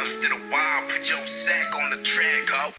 violence to the wild. Put your sack on the track, ho.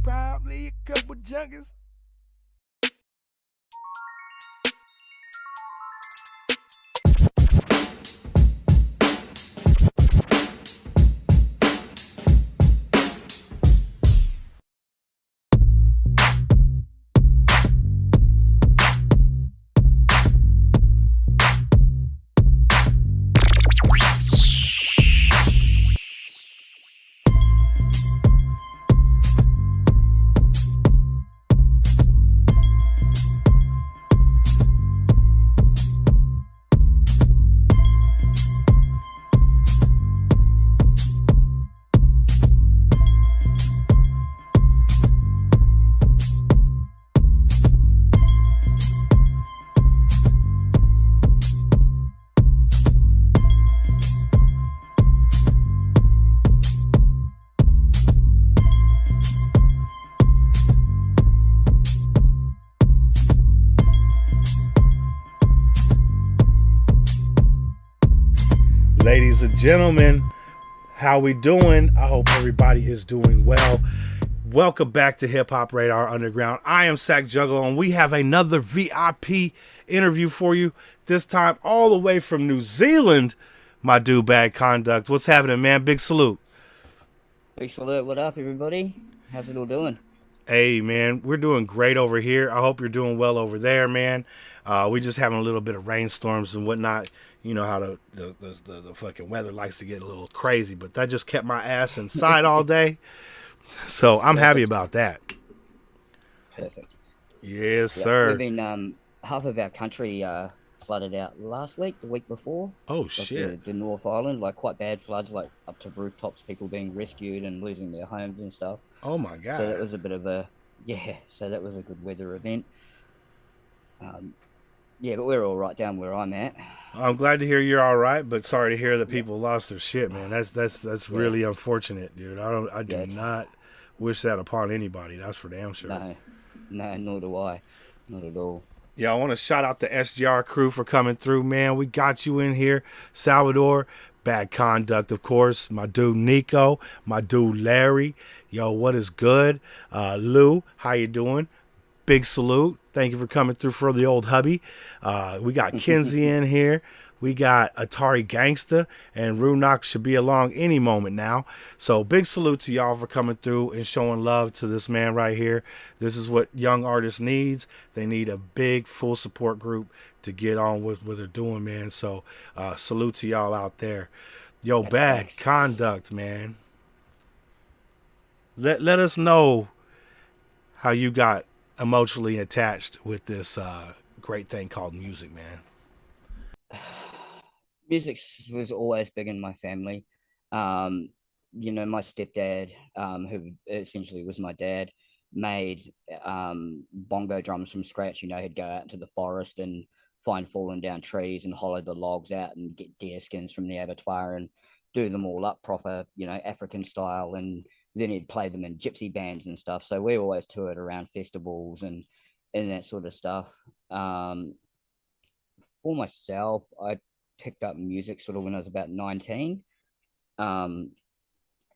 Probably a couple junkies. Ladies and gentlemen, how we doing? I hope everybody is doing well. Welcome back to Hip Hop Radar Underground. I am Sack Juggalo, and we have another VIP interview for you. This time all the way from New Zealand, my dude Bad Conduct. What's happening, man? Big salute. Peace alert, what up, everybody? How's it all doing? Hey, man, we're doing great over here. I hope you're doing well over there, man. We just having a little bit of rainstorms and whatnot. You know how the fucking weather likes to get a little crazy, but that just kept my ass inside all day. So I'm happy Perfect, about that. perfect. Yes, Yeah, we've sir. been half of our country flooded out last week, the week before, Oh, like shit. the North Island, like quite bad floods, like up to rooftops, people being rescued and losing their homes and stuff. Oh, my So God. that was a bit of a yeah, so that was a good weather event. Um, yeah, but we're all right down where I'm at. I'm glad to hear you're all right, but sorry to hear that Yeah, people lost their shit, man. That's yeah, really unfortunate, dude. I yeah. do It's not wish that upon anybody. That's for damn sure. no, no, nor do I, not at all. Yeah, I want to shout out the SGR crew for coming through, man. We got you in here. Salvador, Bad Conduct, of course. My dude Nico, my dude Larry. Yo, what is good? Lou, how you doing? Big salute. Thank you for coming through for the old hubby. We got Kinsey in here. We got Atari Gangsta, and Runock should be along any moment now. So big salute to y'all for coming through and showing love to this man right here. This is what young artists needs. They need a big full support group to get on with what they're doing, man. So salute to y'all out there. Yo, That's Bad facts. Conduct, man. Let us know how you got emotionally attached with this great thing called music, man. Music was always big in my family. Um, my stepdad, who essentially was my dad, made bongo drums from scratch. He'd go out into the forest and find fallen down trees and hollow the logs out and get deer skins from the abattoir and do them all up proper, African style. And then he'd play them in gypsy bands and stuff. So we always toured around festivals and that sort of stuff. Um, for myself, I picked up music sort of when I was about 19. Um,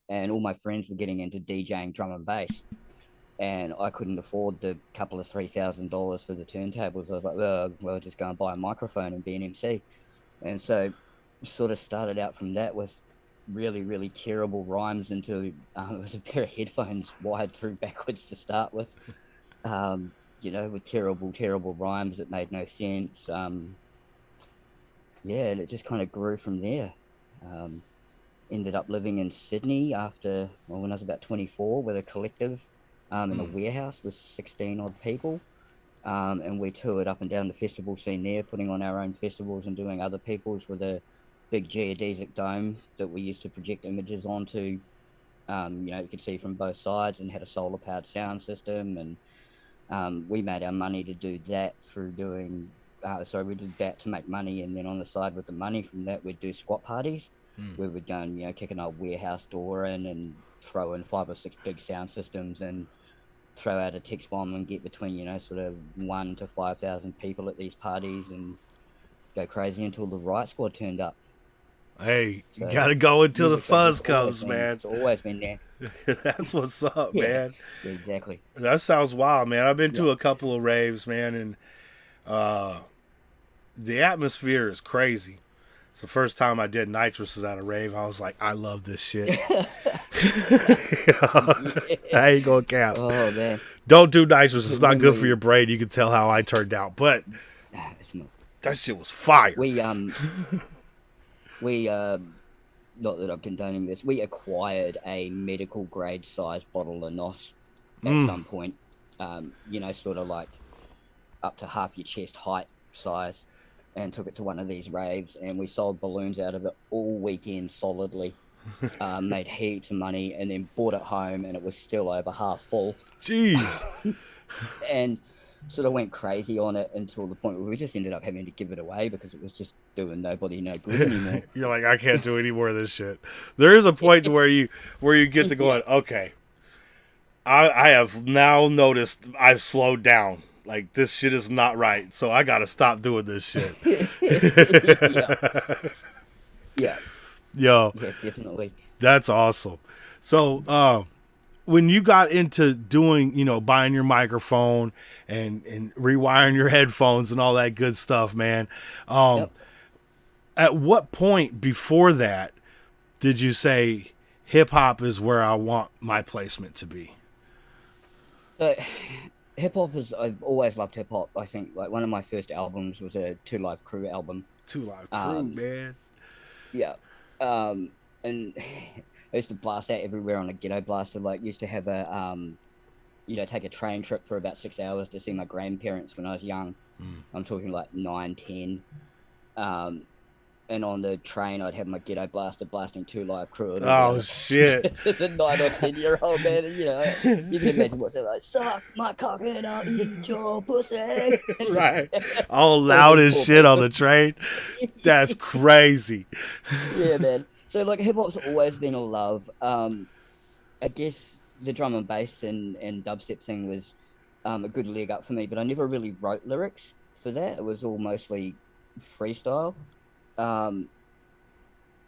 and all my friends were getting into DJing drum and bass. And I couldn't afford the couple of $3,000 for the turntables. I was like, well, just go and buy a microphone and be an MC. And so, sort of started out from that with really, really terrible rhymes until it was a pair of headphones wired through backwards to start with. With terrible, terrible rhymes that made no sense. Yeah, and it just kind of grew from there. Um, Ended up living in Sydney when I was about 24 with a collective in a Mm. warehouse with 16 odd people. And we toured up and down the festival scene there, putting on our own festivals and doing other people's with a big geodesic dome that we used to project images onto. You could see from both sides and had a solar powered sound system. And we made our money to do that through doing, so we did that to make money. And then on the side with the money from that, we'd do squat parties. Mm. We would go and, kick an old warehouse door in and throw in 5 or 6 big sound systems and throw out a text bomb and get between, sort of 1 to 5,000 people at these parties and go crazy until the riot squad turned up. Hey, you So gotta go until the music's like fuzz comes, man. it's always been there. That's what's up, Yeah, man. yeah, exactly. That sounds wild, man. I've been Yeah. to a couple of raves, man, and uh, the atmosphere is crazy. It's the first time I did nitrous at a rave. I was like, I love this shit. Yeah. I ain't gonna cap. Oh man. Don't do nitrous. It's not When good for we your brain. You can tell how I turned out, but it's not, that shit was fire. we we not that I'm condoning this, we acquired a medical grade size bottle of NOS at Mm. some point. Sort of like up to half your chest height size, and took it to one of these raves, and we sold balloons out of it all weekend solidly. Made heaps of money, and then bought it home, and it was still over half full, Jeez. and sort of went crazy on it until the point where we just ended up having to give it away because it was just doing nobody no good anymore. You're like, I can't do any more of this shit. There is a point to where you get to Yeah. going, okay, I have now noticed I've slowed down. Like this shit is not right, so I gotta stop doing this shit. Yeah, yeah, Yo, yeah, definitely. that's awesome. So, when you got into doing, buying your microphone and rewiring your headphones and all that good stuff, man, um, Yep. at what point before that did you say, hip hop is where I want my placement to be. So hip hop is I've always loved hip hop. I think like one of my first albums was a Two Live Crew album. Two Live Crew, Um, man. yeah. And I used to blast that everywhere on a ghetto blaster. Like used to have a take a train trip for about 6 hours to see my grandparents when I was young. Mm. I'm talking like 9, 10. Um, and on the train, I'd have my ghetto blaster blasting Two Live Crew and all the Oh other shit! as a 9 or 10-year-old man. And, you can imagine what's it like. Suck my cock and I'll eat your pussy. Right, all All loud these as poor shit on the people. train. That's crazy. Yeah, man. So like hip hop's always been a love. I guess the drum and bass and dubstep thing was a good leg up for me, but I never really wrote lyrics for that. It was all mostly freestyle. Um,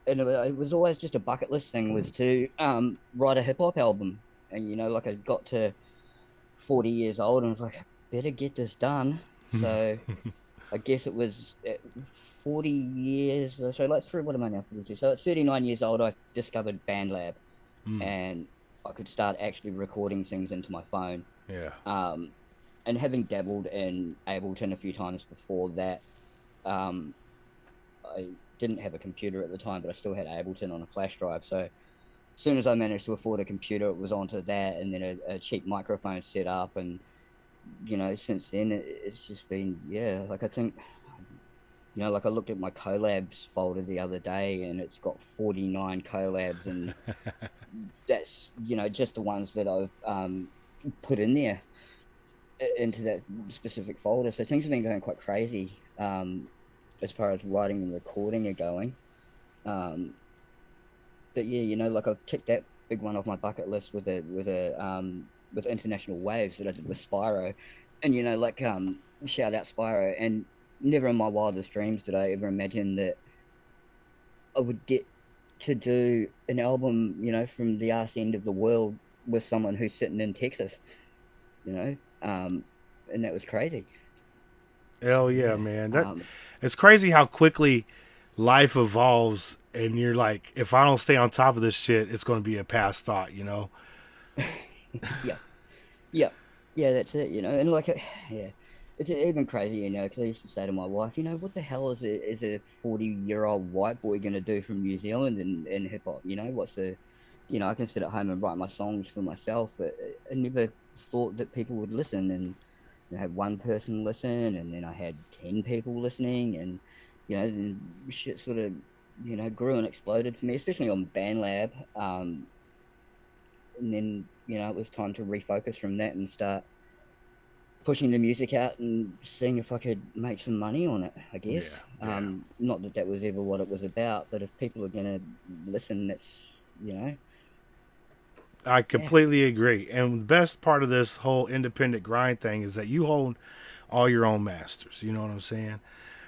and it was always just a bucket list thing was to write a hip hop album. And like I got to 40 years old and was like, I better get this done. So I guess it was at 40 years. So like what am I now? 42. So at 39 years old, I discovered BandLab Mm, and I could start actually recording things into my phone. yeah. Um, and having dabbled in Ableton a few times before that, um, I didn't have a computer at the time, but I still had Ableton on a flash drive. So as soon as I managed to afford a computer, it was onto that, and then a cheap microphone set up. And since then, it's just been Like I think, like I looked at my collabs folder the other day, and it's got 49 collabs, and that's just the ones that I've put in there into that specific folder. So things have been going quite crazy as far as writing and recording are going. Um, but yeah, like I've ticked that big one off my bucket list with International Waves that I did with Spyro, and shout out Spyro. And never in my wildest dreams did I ever imagine that I would get to do an album, from the arse end of the world with someone who's sitting in Texas, you know, and that was crazy. So Hell yeah, yeah, man. It's crazy how quickly life evolves, and you're like, if I don't stay on top of this shit, it's going to be a past thought, you know? yeah, yeah, yeah, that's it, and yeah, it's even crazy, because I used to say to my wife, what the hell is a 40-year-old white boy gonna do from New Zealand in hip hop? What's the, I can sit at home and write my songs for myself, but I never thought that people would listen, and I had one person listen, and then I had 10 people listening, and then shit sort of grew and exploded for me, especially on BandLab. And then it was time to refocus from that and start pushing the music out and seeing if I could make some money on it, I Yeah, guess. yeah. Not that that was ever what it was about, but if people are gonna listen, that's I yeah, completely agree. And the best part of this whole independent grind thing is that you hold all your own masters. You know what I'm saying?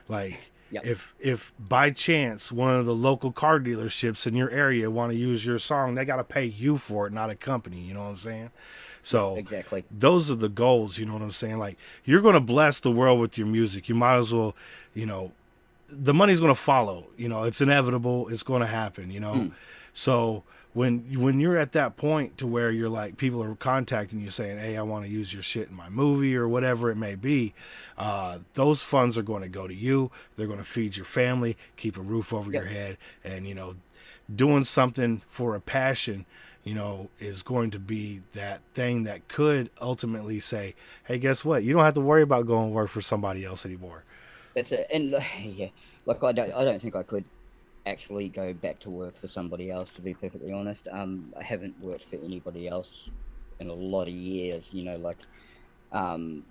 Like, yep, if by chance one of the local car dealerships in your area want to use your song, they got to pay you for it, not a company. You know what I'm saying? yep, So exactly. those are the goals. You know what I'm saying? Like, you're going to bless the world with your music. You might as well, you know, the money's going to follow. You know, it's inevitable. It's going to happen. You know, Mm, so when you're at that point to where you're like, people are contacting you saying, hey, I want to use your shit in my movie or whatever it may be, those funds are going to go to you. They're going to feed your family, keep a roof over your yep, head, and doing something for a passion, is going to be that thing that could ultimately say, hey, guess what? You don't have to worry about going to work for somebody else anymore. that's it. And yeah, like I don't think I could actually go back to work for somebody else, to be perfectly honest. I haven't worked for anybody else in a lot of years.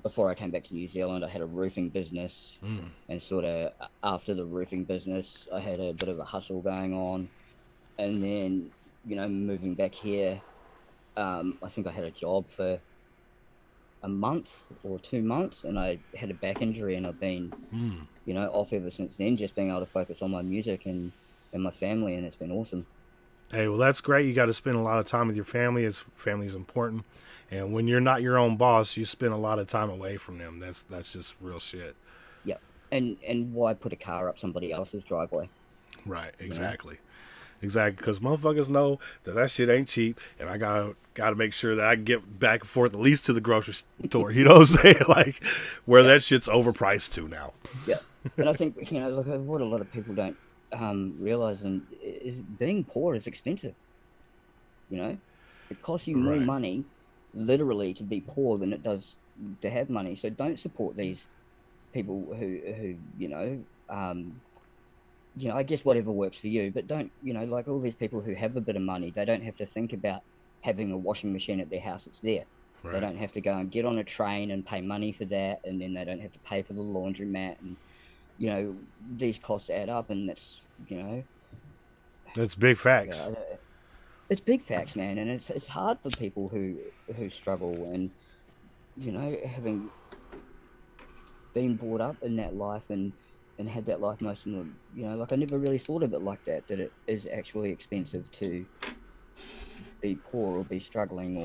Before I came back to New Zealand, I had a roofing business, Mm. and sort of after the roofing business, I had a bit of a hustle going on, and then moving back here, I think I had a job for a month or 2 months, and I had a back injury, and I've been Mm. off ever since then, just being able to focus on my music and my family, and it's been awesome. Hey, well, that's great. You got to spend a lot of time with your family. As family is important, and when you're not your own boss, you spend a lot of time away from them. That's just real shit. Yep. And why put a car up somebody else's driveway? Right? You know? Exactly. Exactly, because motherfuckers know that shit ain't cheap, and I gotta make sure that I can get back and forth at least to the grocery store. You know what I'm saying? Like, where Yeah, that shit's overpriced to now. yeah. And I think, like what a lot of people don't realize and is being poor is expensive. You know, it costs you more Right. money, literally, to be poor than it does to have money. So don't support these people who I guess whatever works for you, but don't, like all these people who have a bit of money, they don't have to think about having a washing machine at their house. It's there. They Right. don't have to go and get on a train and pay money for that, and then they don't have to pay for the laundromat, and these costs add up, and that's That's big facts. yeah, it's big facts, man, and it's hard for people who struggle, and having been brought up in that life and had that life most of them, like I never really thought of it like that, that it is actually expensive to be poor or be struggling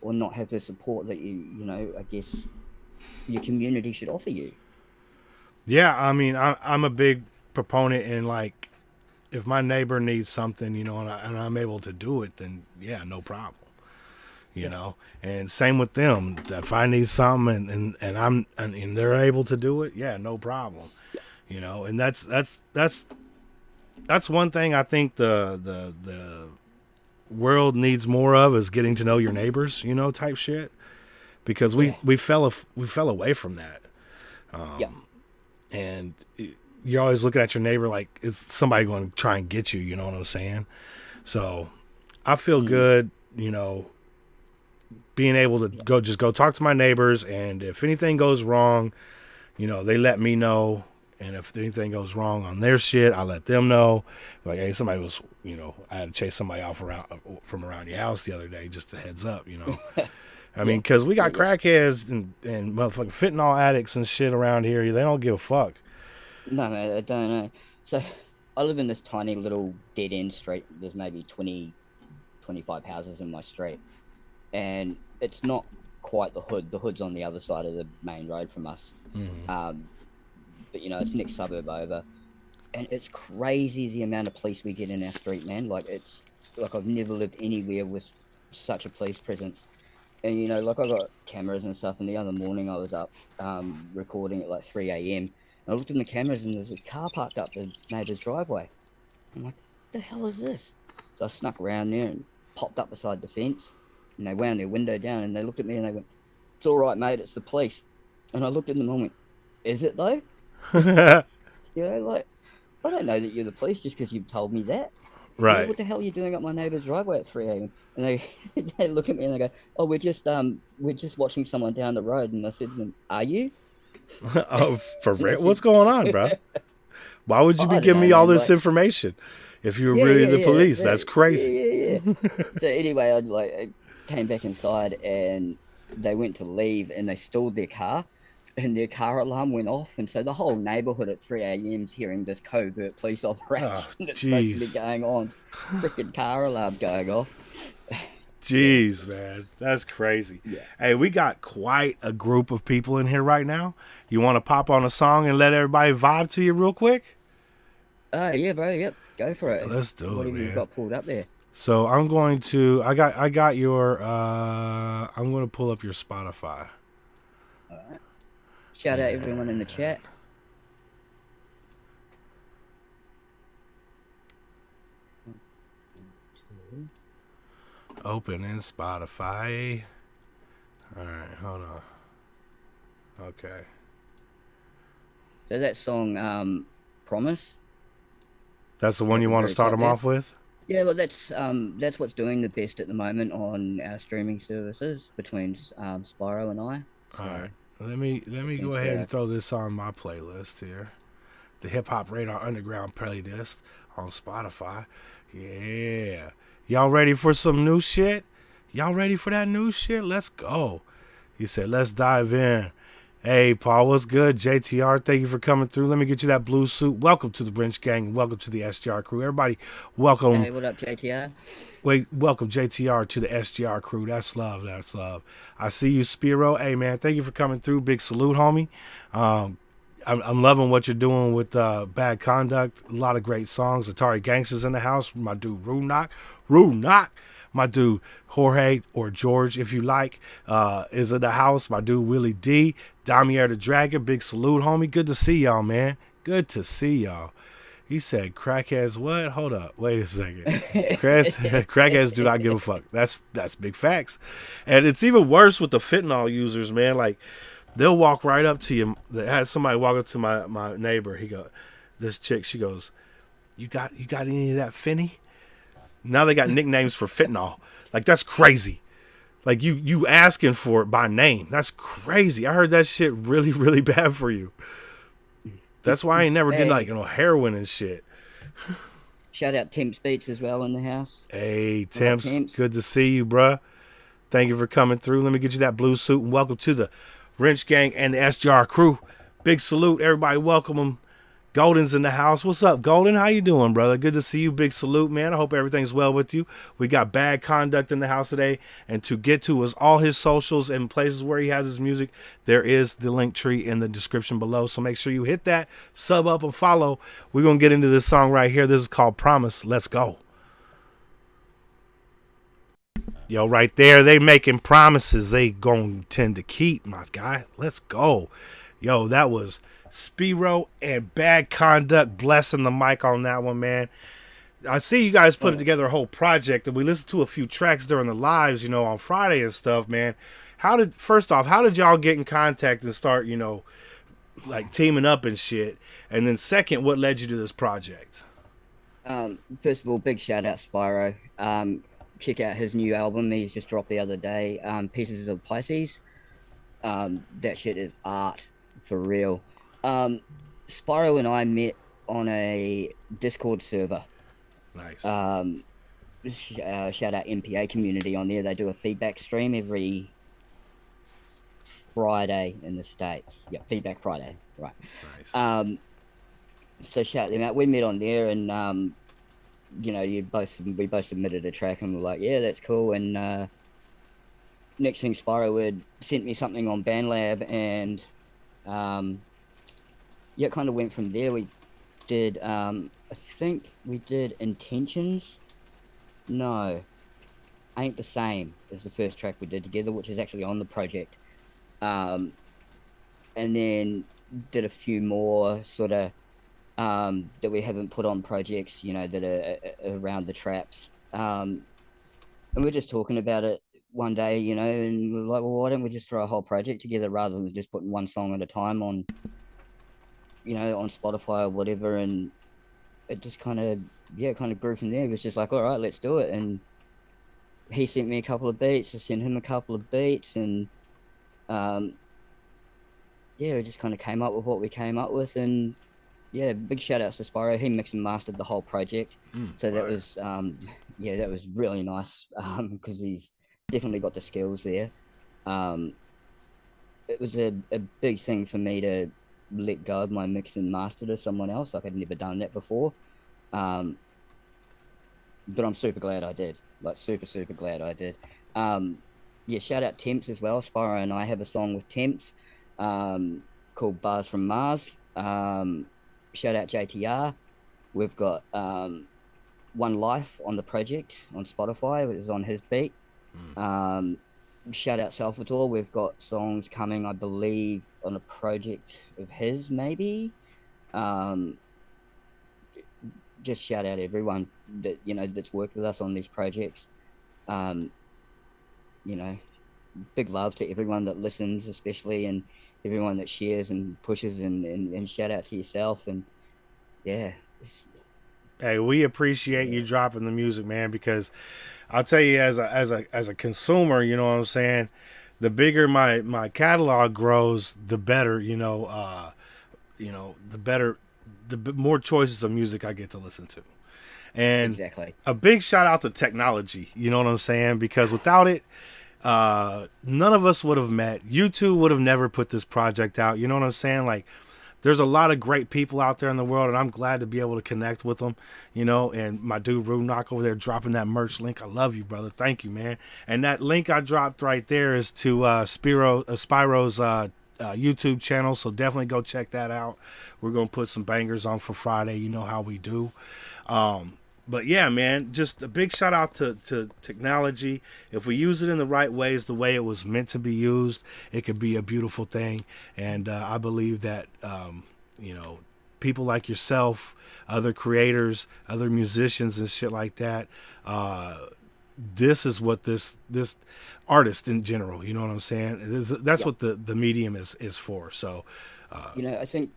or not have the support that I guess your community should offer you. Yeah, I mean, I'm a big proponent in like, if my neighbor needs something, and I'm able to do it, then yeah, no problem. Yeah. And same with them. If I need something and they're able to do it, yeah, no problem. And that's one thing I think the world needs more of, is getting to know your neighbors, type shit, because Yeah. we fell away from that. Yeah. And you're always looking at your neighbor like it's somebody going to try and get you, you know what I'm saying? So I feel Mm. good, being able to go talk to my neighbors, and if anything goes wrong, they let me know. And if anything goes wrong on their shit, I let them know. Like, hey, somebody was, I had to chase somebody off from around your house the other day. Just a heads up, I mean, because we got Yeah. crackheads and motherfucking fentanyl addicts and shit around here. They don't give a fuck. No, man, I don't know. So I live in this tiny little dead end street. There's maybe 20, 25 houses in my street. And it's not quite the hood. The hood's on the other side of the main road from us. Mm-hmm. But it's next suburb over. And it's crazy the amount of police we get in our street, man. Like, it's like I've never lived anywhere with such a police presence. And like I got cameras and stuff. And the other morning I was up recording at like 3 a.m. And I looked in the cameras and there's a car parked up the neighbour's driveway. I'm like, what the hell is this? So I snuck around there and popped up beside the fence. And they wound their window down and they looked at me and they went, "It's all right, mate. It's the police." And I looked at them and went, "Is it though?" Like, I don't know that you're the police just because you've told me that. Right. What the hell are you doing up my neighbour's driveway at 3 a.m.? And they look at me and they go, "Oh, we're just watching someone down the road." And I said to them, "Are you?" Oh, for And they real? said, What's going on, bro? Why would you "I be don't giving know, me all man. this Like, information if you were yeah, really yeah, the yeah, police? That's crazy. yeah. So anyway, I came back inside and they went to leave and they stalled their car and their car alarm went off. And so the whole neighborhood at 3 a.m. is hearing this covert police operation Oh, that's supposed to be jeez. going on. Freaking car alarm going off. Yeah, Jeez, man. That's crazy. yeah. Hey, we got quite a group of people in here right now. You want to pop on a song and let everybody vibe to you real quick? Yeah, bro. Yep. Go for it. Let's do it, Whatever you've man. got pulled up there. So I'm going to I got your I'm going to pull up your Spotify. All right. Shout out everyone in the chat. Open in Spotify. All right, hold on. Okay. So that song, Promise. That's the one At you the want to very start top them there. off with? Yeah, well, that's what's doing the best at the moment on our streaming services between Spyro and I. All So right. Let me go seems ahead to and throw this on my playlist here. The Hip Hop Radar Underground playlist on Spotify. Yeah. Y'all ready for some new shit? Y'all ready for that new shit? Let's go. He said, let's dive in. Hey, Paul, what's good? JTR, thank you for coming through. Let me get you that blue suit. Welcome to the Brinch Gang. Welcome to the SGR crew. Everybody, welcome. hey, what up, JTR? Welcome JTR to the SGR crew. That's love. That's love. I see you, Spiro. Hey, man, thank you for coming through. Big salute, homie. I'm loving what you're doing with Bad Conduct. A lot of great songs. Atari Gangsters in the house. My dude Rue Knock. My dude Jorge, or George if you like, is in the house. My dude Willie D. Damier the Dragon. Big salute, homie. Good to see y'all, man. Good to see y'all. He said crackheads what? Hold up. Wait a second. Crackheads do not give a fuck. That's big facts. And it's even worse with the fentanyl users, man. Like, they'll walk right up to you. They had somebody walk up to my neighbor. This chick, she goes, You got any of that Finny? Now they got nicknames for fentanyl. Like, that's crazy. Like, you asking for it by name. That's crazy. I heard that shit really, really bad for you. That's why I ain't never did like heroin and shit. Shout out Temps Beats as well in the house. Hey, Temps, good to see you, bruh. Thank you for coming through. Let me get you that blue suit, and welcome to the Wrench Gang and the SGR crew. Big salute, everybody. Welcome them. Golden's in the house. What's up, Golden? How you doing, brother? Good to see you. Big salute, man. I hope everything's well with you. We got Bad Conduct in the house today, and to get to is all his socials and places where he has his music. There is the link tree in the description below, so make sure you hit that, sub up, and follow. We're gonna get into this song right here. This is called Promise. Let's go. Yo, right there, they making promises they gonna tend to keep, my guy. Let's go. Yo, that was Spiro and Bad Conduct blessing the mic on that one, man. I see you guys put together a whole project, and we listened to a few tracks during the lives, on Friday and stuff, man. First off, how did y'all get in contact and start, like teaming up and shit? And then second, what led you to this project? First of all, big shout out Spyro. Check out his new album he's just dropped the other day, Pieces of Pisces. That shit is art for real. Spyro and I met on a Discord server. Nice. Shout out MPA community on there. They do a feedback stream every Friday in the States. Yeah, Feedback Friday. Right. Nice. So shout them out. We met on there, and we both submitted a track, and we're like, yeah, that's cool. And next thing, Spyro had sent me something on BandLab, and it kind of went from there. We did, I think we did Intentions. No, Ain't the Same is the first track we did together, which is actually on the project. And then did a few more sort of that we haven't put on projects, that are around the traps. And we're just talking about it one day, and we're like, well, why don't we just throw a whole project together rather than just putting one song at a time on, on Spotify or whatever. And it just kind of grew from there. It was just like, all right, let's do it. And he sent me a couple of beats. I sent him a couple of beats, and we just kind of came up with what we came up with. And yeah, big shout outs to Spyro. He mixed and mastered the whole project. So that was that was really nice, because he's definitely got the skills there. It was a big thing for me to let go of my mix and master to someone else. Like, I'd never done that before. But I'm super glad I did. Like, super glad I did. Shout out Temps as well. Spyro and I have a song with Temps called Bars from Mars. Shout out JTR. We've got One Life on the project on Spotify, which is on his beat. Shout out Salvatore. We've got songs coming, I believe, on a project of his, maybe. Just shout out everyone that that's worked with us on these projects. Big love to everyone that listens, especially, and everyone that shares and pushes, and shout out to yourself. And yeah. Hey, we appreciate you dropping the music, man, because I'll tell you, as a consumer, you know what I'm saying, the bigger my catalog grows, the better, the more choices of music I get to listen to. And exactly. A big shout out to technology, you know what I'm saying? Because without it, none of us would have met. You two would have never put this project out. You know what I'm saying? Like, there's a lot of great people out there in the world, and I'm glad to be able to connect with them, and my dude Rue Knock over there dropping that merch link. I love you, brother. Thank you, man. And that link I dropped right there is to Spyro's YouTube channel, so definitely go check that out. We're gonna put some bangers on for Friday. You know how we do. But yeah, man, just a big shout out to technology. If we use it in the right ways, the way it was meant to be used, it could be a beautiful thing. And I believe that, you know, people like yourself, other creators, other musicians and shit like that, this is what this artist in general, you know what I'm saying? That's Yeah. what the medium is for. So, I think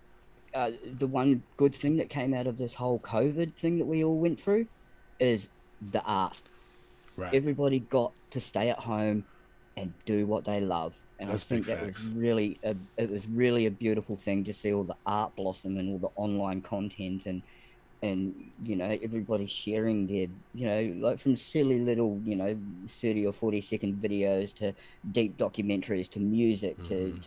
the one good thing that came out of this whole COVID thing that we all went through is the art. right. Everybody got to stay at home and do what they love, and I That's big think that was facts. really a beautiful thing to see all the art blossom and all the online content and everybody sharing their like from silly little 30 or 40-second videos to deep documentaries to music to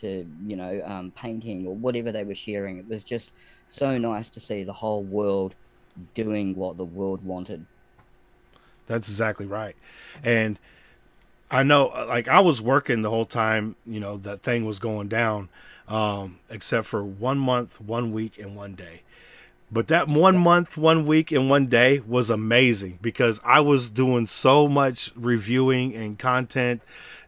painting or whatever they were sharing. It was just so nice to see the whole world doing what the world wanted. That's exactly right. And I know, like, I was working the whole time, you know, that thing was going down, except for 1 month, 1 week, and 1 day. But that one Yep. month, 1 week, and 1 day was amazing because I was doing so much reviewing and content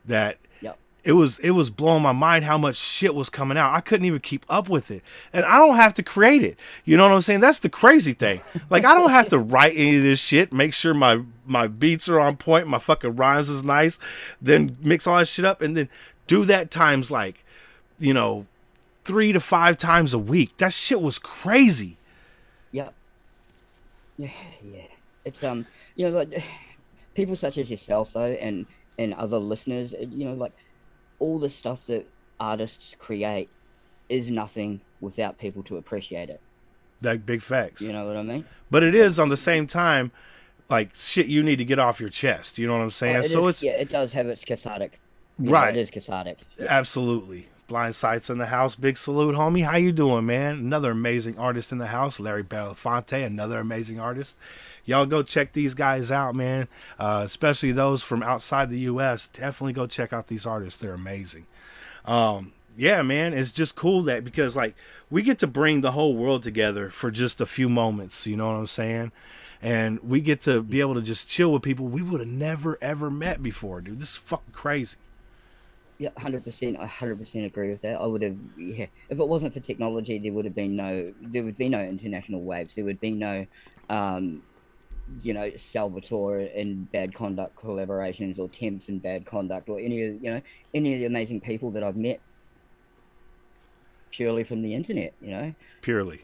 that Yep. it was blowing my mind how much shit was coming out. I couldn't even keep up with it. And I don't have to create it. You know what I'm saying? That's the crazy thing. Like, I don't have to write any of this shit, make sure my beats are on point, my fucking rhymes is nice, then mix all that shit up and then do that times like, you know, 3 to 5 times a week. That shit was crazy. Yep. Yeah. Yeah. It's like people such as yourself though, and other listeners, like all the stuff that artists create is nothing without people to appreciate it. That big facts. You know what I mean? But it is on the same time like shit you need to get off your chest. You know what I'm saying? It So is. it's Yeah, it does have its cathartic. It right. is cathartic. Yeah. Absolutely. Blind Sights in the house. Big salute, homie. How you doing, man? Another amazing artist in the house. Larry Belafonte, another amazing artist. Y'all go check these guys out, man. Especially those from outside the U.S. Definitely go check out these artists. They're amazing. Yeah, man. It's just cool that because like we get to bring the whole world together for just a few moments. You know what I'm saying? And we get to be able to just chill with people we would have never ever met before, dude. This is fucking crazy. Yeah, 100%. I 100% agree with that. I would have, yeah. If it wasn't for technology, there would be no international waves. There would be no, um, Salvatore and Bad Conduct collaborations or Temps and Bad Conduct or any of the amazing people that I've met purely from the internet. Purely.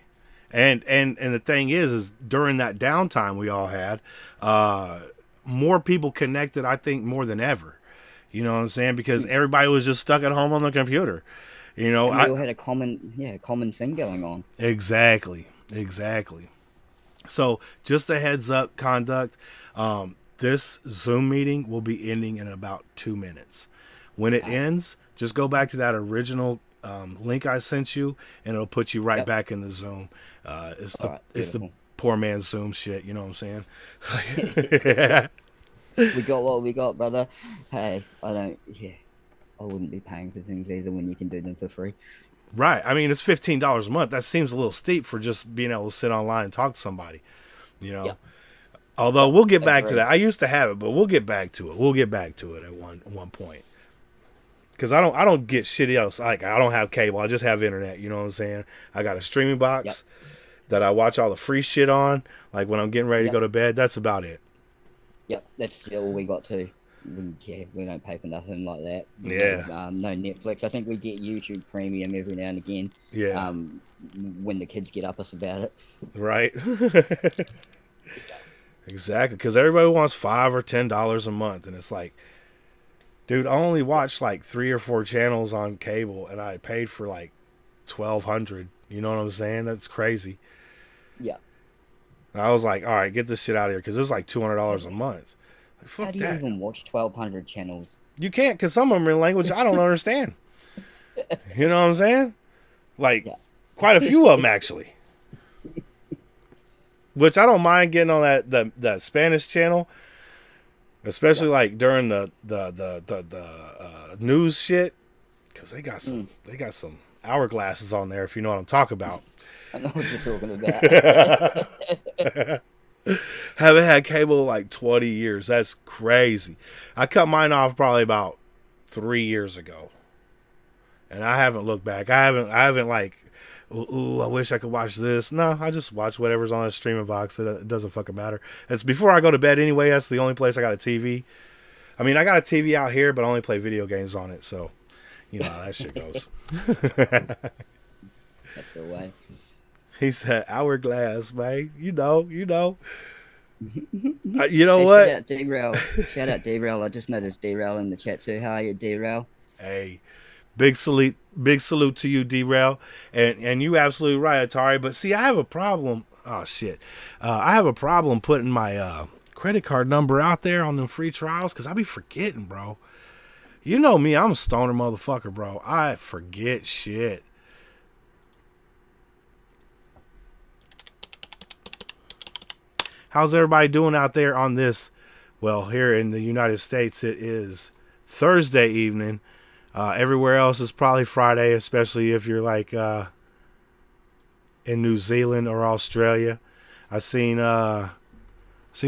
And the thing is during that downtime we all had, more people connected, I think, more than ever. You know what I'm saying? Because everybody was just stuck at home on the computer. You know, And we all had a common thing going on. exactly. So just a heads up, conduct. This Zoom meeting will be ending in about 2 minutes. When it Ah, ends, just go back to that original link I sent you, and it'll put you right yep. back in the Zoom. It's All the right. it's the Beautiful. poor man's Zoom shit. You know what I'm saying? We got what we got, brother. Hey, I don't. Yeah, I wouldn't be paying for things either when you can do them for free. Right. I mean, it's $15 a month. That seems a little steep for just being able to sit online and talk to somebody. You know. Yep. Although Yep. we'll get back to Agree. that. I used to have it, but we'll get back to it. We'll get back to it at one point. Because I don't get shit else. Like I don't have cable. I just have internet. You know what I'm saying? I got a streaming Yep. box that I watch all the free shit on. Like when I'm getting ready to go Yep. to bed. That's about it. Yep. That's all we got too. We don't pay for nothing like that. Yeah. No Netflix. I think we get YouTube Premium every now and again. Yeah. Um, when the kids get up us about it. Right. Exactly. Because everybody wants $5 or $10 a month, and it's like, dude, I only watch like 3 or 4 channels on cable, and I paid for like 1,200. You know what I'm saying? That's crazy. Yeah. And I was like, all right, get this shit out of here because it's like $200 a month. Like, How fuck do you that. even watch 1,200 channels? You can't because some of them are in language I don't understand. You know what I'm saying? Like, Yeah. quite a few of them actually. Which I don't mind getting on that Spanish channel, especially Yeah. like during the news shit, because Mm, they got some hourglasses on there, if you know what I'm talking about. I know what you're talking about. Haven't had cable in like 20 years. That's crazy. I cut mine off probably about 3 years ago, and I haven't looked back. I haven't like, ooh, I wish I could watch this. No, I just watch whatever's on the streaming box. It doesn't fucking matter. It's before I go to bed anyway. That's the only place I got a TV. I mean, I got a TV out here, but I only play video games on it. So, you know how that shit goes. That's the way. He said, "Hourglass, man. You know. You know Hey, what? Shout out Derail. I just noticed Derail in the chat too. How are you, Derail? Hey, big salute to you, Derail, and you absolutely right, Atari. But see, I have a problem. Oh shit, I have a problem putting my credit card number out there on them free trials because I be forgetting, bro. You know me, I'm a stoner motherfucker, bro. I forget shit. How's everybody doing out there on this? Well, here in the United States, it is Thursday evening. Everywhere else is probably Friday, especially if you're like in New Zealand or Australia. I seen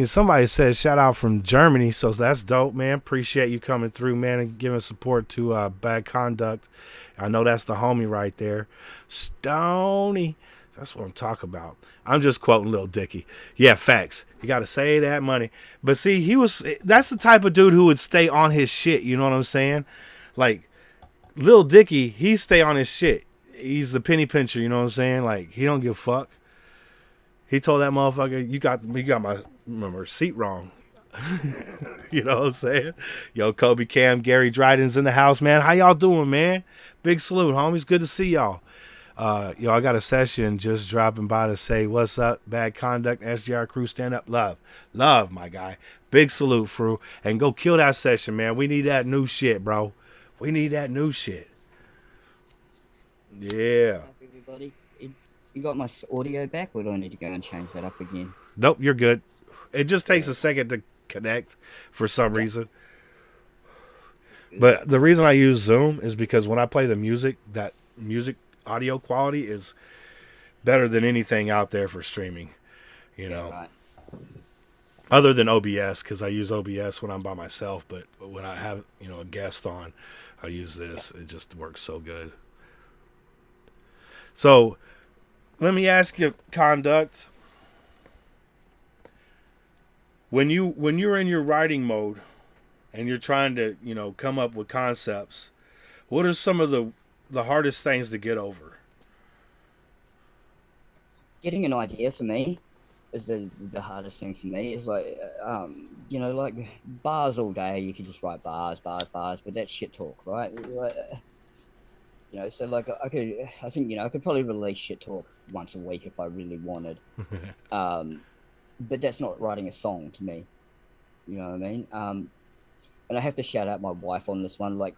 somebody said shout out from Germany, so that's dope, man. Appreciate you coming through, man, and giving support to Bad Conduct. I know that's the homie right there, Stony. That's what I'm talking about. I'm just quoting Lil Dicky. Yeah, facts. You got to save that money. But see, that's the type of dude who would stay on his shit. You know what I'm saying? Like, Lil Dicky, he stay on his shit. He's the penny pincher, you know what I'm saying? Like, he don't give a fuck. He told that motherfucker, you got my receipt wrong. You know what I'm saying? Yo, Kobe Cam, Gary Dryden's in the house, man. How y'all doing, man? Big salute, homies. Good to see y'all. Yo, I got a session just dropping by to say what's up, Bad Conduct, SGR crew, stand up, love, my guy. Big salute, Fru, and go kill that session, man. We need that new shit, bro. We need that new shit. Yeah. Everybody, you got my audio back, or do I need to go and change that up again? Nope, you're good. It just takes a second to connect for some reason. But the reason I use Zoom is because when I play the music, that music audio quality is better than anything out there for streaming, you know. Right. Other than OBS, because I use OBS when I'm by myself, but when I have, you know, a guest on, I use this. It just works so good. So let me ask you, Conduct, when you're in your writing mode and you're trying to, you know, come up with concepts, what are some of the hardest things to get over? Getting an idea for me is the hardest thing for me. It's like, you know, like bars all day. You can just write bars, but that's shit talk, right? Like, you know, so like I think, you know, I could probably release shit talk once a week if I really wanted. But that's not writing a song to me. You know what I mean? And I have to shout out my wife on this one. Like,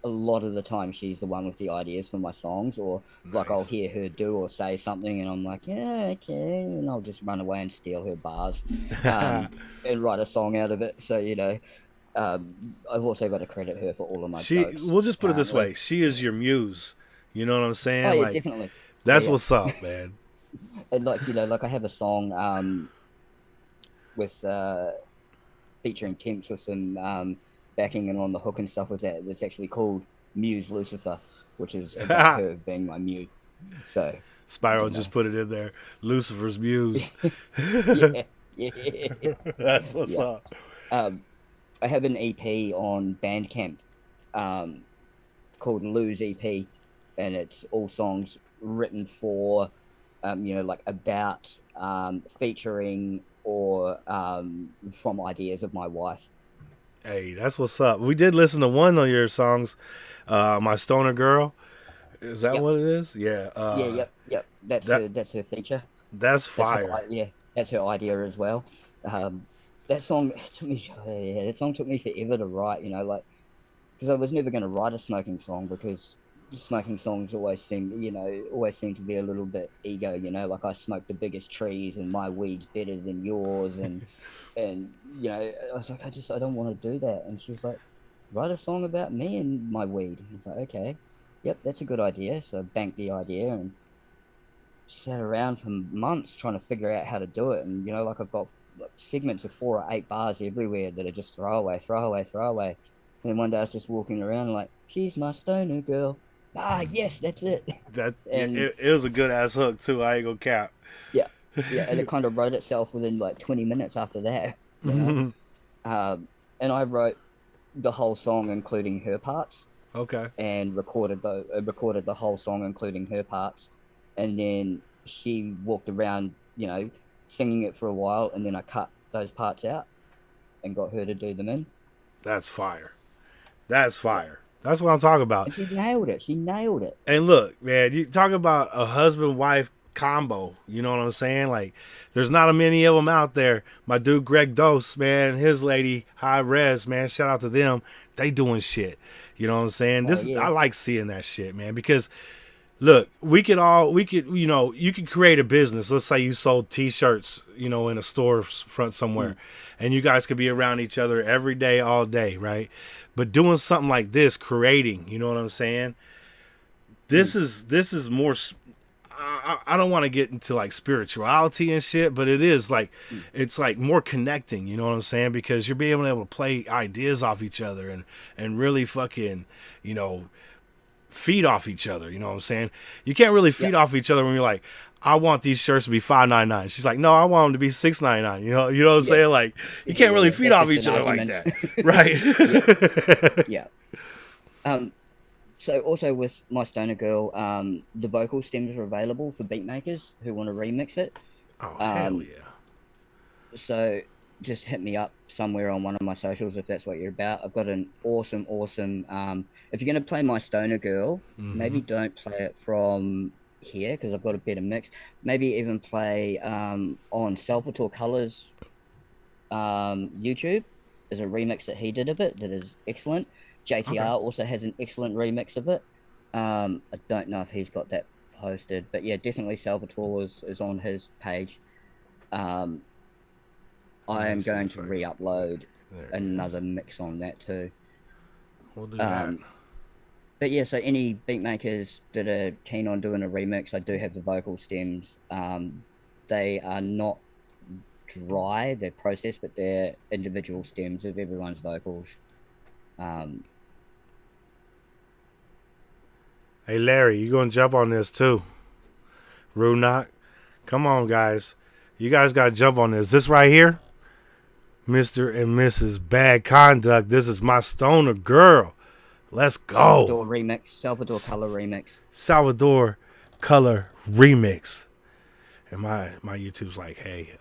a lot of the time she's the one with the ideas for my songs, or like I'll hear her do or say something and I'm like, yeah, okay, and I'll just run away and steal her bars and write a song out of it. So, you know, I've also got to credit her for all of my jokes. We'll just put it this way, she is your muse. You know what I'm saying? Oh yeah, like, definitely. That's Yeah. what's up, man. And like, you know, like I have a song with featuring Temps with some backing and on the hook and stuff with that. That's actually called Muse Lucifer, which is about her being my muse. So Spiral just put it in there. Lucifer's muse. yeah. That's what's up. I have an EP on Bandcamp called Lose EP, and it's all songs written for, you know, like about, featuring, or from ideas of my wife. Hey, that's what's up. We did listen to one of your songs, My Stoner Girl. Is that what it is? Yeah. Yep. That's her feature. That's fire. That's her idea as well. That song took me forever to write. You know, like, because I was never going to write a smoking song, because smoking songs always seem to be a little bit ego. You know, like I smoke the biggest trees and my weed's better than yours, and you know, I was like, I don't want to do that. And she was like, write a song about me and my weed. I was like, okay, yep, that's a good idea. So I banked the idea and sat around for months trying to figure out how to do it. And, you know, like I've got like segments of 4 or 8 bars everywhere that are just throwaway. And then one day I was just walking around like, she's my stoner girl. Ah, yes, that's it. That And it was a good ass hook too. I ain't gonna cap. yeah, yeah, and it kind of wrote itself within like 20 minutes after that, you know. And I wrote the whole song, including her parts, Okay. and recorded the whole song, including her parts. And then she walked around, you know, singing it for a while, and then I cut those parts out and got her to do them in. That's fire. That's fire. That's what I'm talking about. And she nailed it. She nailed it. And look, man, you talk about a husband-wife combo. You know what I'm saying? Like, there's not a many of them out there. My dude Greg Dose, man, his lady High Res, man, shout out to them. They doing shit. You know what I'm saying? I like seeing that shit, man, because look, we could, you know, you could create a business. Let's say you sold T-shirts, you know, in a store front somewhere, and you guys could be around each other every day, all day, right? But doing something like this, creating, you know what I'm saying? This is more. I don't want to get into like spirituality and shit, but it is like it's like more connecting. You know what I'm saying? Because you're being able to play ideas off each other and really fucking, you know, feed off each other. You know what I'm saying? You can't really feed off each other when you're like, I want these shirts to be $5.99. She's like, no, I want them to be $6.99. You know what I'm saying? Like, you can't really feed off each other like that, right? Yeah. So also with My Stoner Girl, the vocal stems are available for beat makers who want to remix it. Oh hell yeah! So just hit me up somewhere on one of my socials if that's what you're about. I've got an awesome. If you're gonna play My Stoner Girl, maybe don't play it from here because I've got a better mix. Maybe even play on Salvatore Color's YouTube. There's a remix that he did of it that is excellent. JTR also has an excellent remix of it. I don't know if he's got that posted, but yeah, definitely Salvatore is on his page. I am going to re-upload another mix on that too. We'll do that. But yeah, so any beat makers that are keen on doing a remix, I do have the vocal stems. They are not dry, they're processed, but they're individual stems of everyone's vocals. Hey Larry, you gonna jump on this too? Runock, come on guys, you guys gotta jump on this. This right here, Mr. and Mrs. Bad Conduct. This is My Stoner Girl. Let's go. Salvatore remix, Salvatore Color remix. Salvatore Color remix. And my YouTube's like, hey,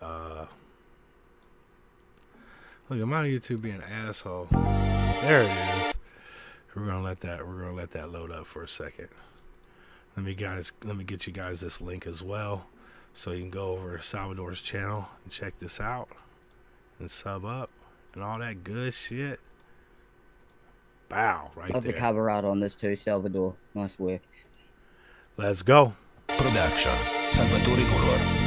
look at my YouTube being an asshole. There it is. We're gonna let that load up for a second. Let me get you guys this link as well, so you can go over to Salvatore's channel and check this out and sub up and all that good shit. Bow right Love there. the cover art on this too, Salvatore. Nice work. Let's go. Production Salvatore Color.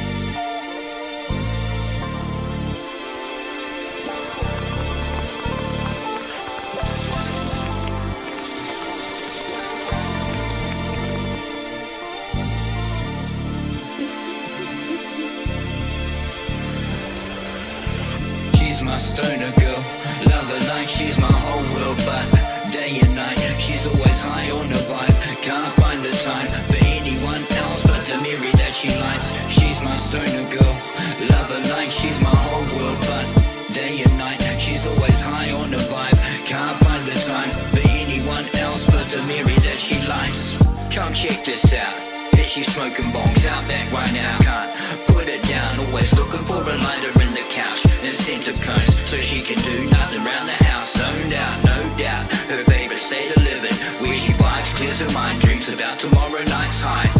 My stoner girl, love her like she's my whole world, but day and night she's always high on the vibe. Can't find the time for anyone else but the Miri that she likes. She's my stoner girl, love her like she's my whole world, but day and night she's always high on the vibe. Can't find the time for anyone else but the Miri that she likes. Come check this out. She's smoking bongs out back right now. Can't put it down, always looking for a lighter in the couch and scent of cones, so she can do nothing round the house. Zoned out, no doubt, her favorite state of living, where she vibes, clears her mind, dreams about tomorrow night's high.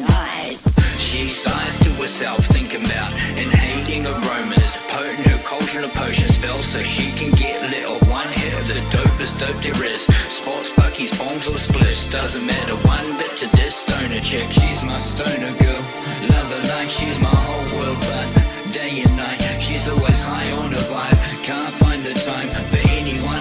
Nice. She sighs to herself, thinking about inhaling aromas, potent her cultural potion spells, so she can get lit off one hit of the dopest dope there is. Spots, buckies, bongs or spliffs, doesn't matter one bit to this stoner chick. She's my stoner girl, love her like she's my whole world, but day and night she's always high on her vibe. Can't find the time for anyone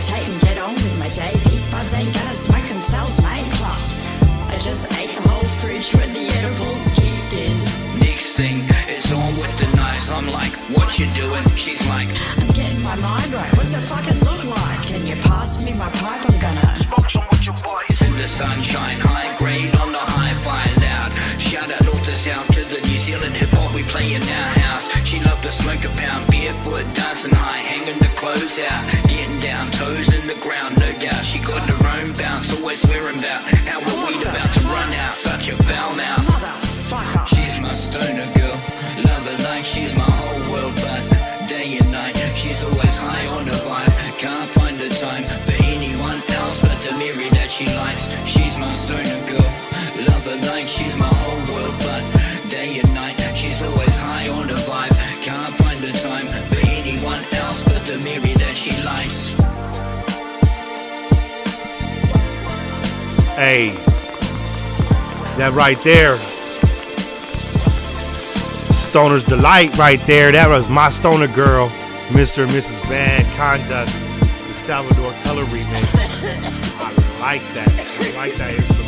meditate and get on with my day. These buds ain't gonna smoke themselves, mate. Plus, I just ate the whole fridge with the edibles kicked in. Next thing, it's on with the knives. I'm like, what you doing? She's like, I'm getting my migraine. What's it fucking look like? Can you pass me my pipe? I'm gonna smoke some with your boys in the sunshine. High grade on the hi-fi loud. Shout out north to south to the New Zealand hip-hop we play in our house. She loved to smoke a pound, barefoot, dancing high, hanging the clothes out, getting down, toes in the ground, no doubt. She got her own bounce, always swearing about how we're weed about to run out. Such a foul mouth. motherfucker. She's my stoner girl, love her like she's my whole world, but day and night, she's always high on her vibe. Can't find the time for anyone else but the Mary that she likes. She's my stoner girl, love her like she's my whole world, but day and night, she's always high on her vibe. Can't find the time for anyone else but the Mary that she likes. Hey, that right there, Stoner's Delight right there. That was my stoner girl, Mr. and Mrs. Bad Conduct, the Salvador Color remix. I like that. I like that instrumental.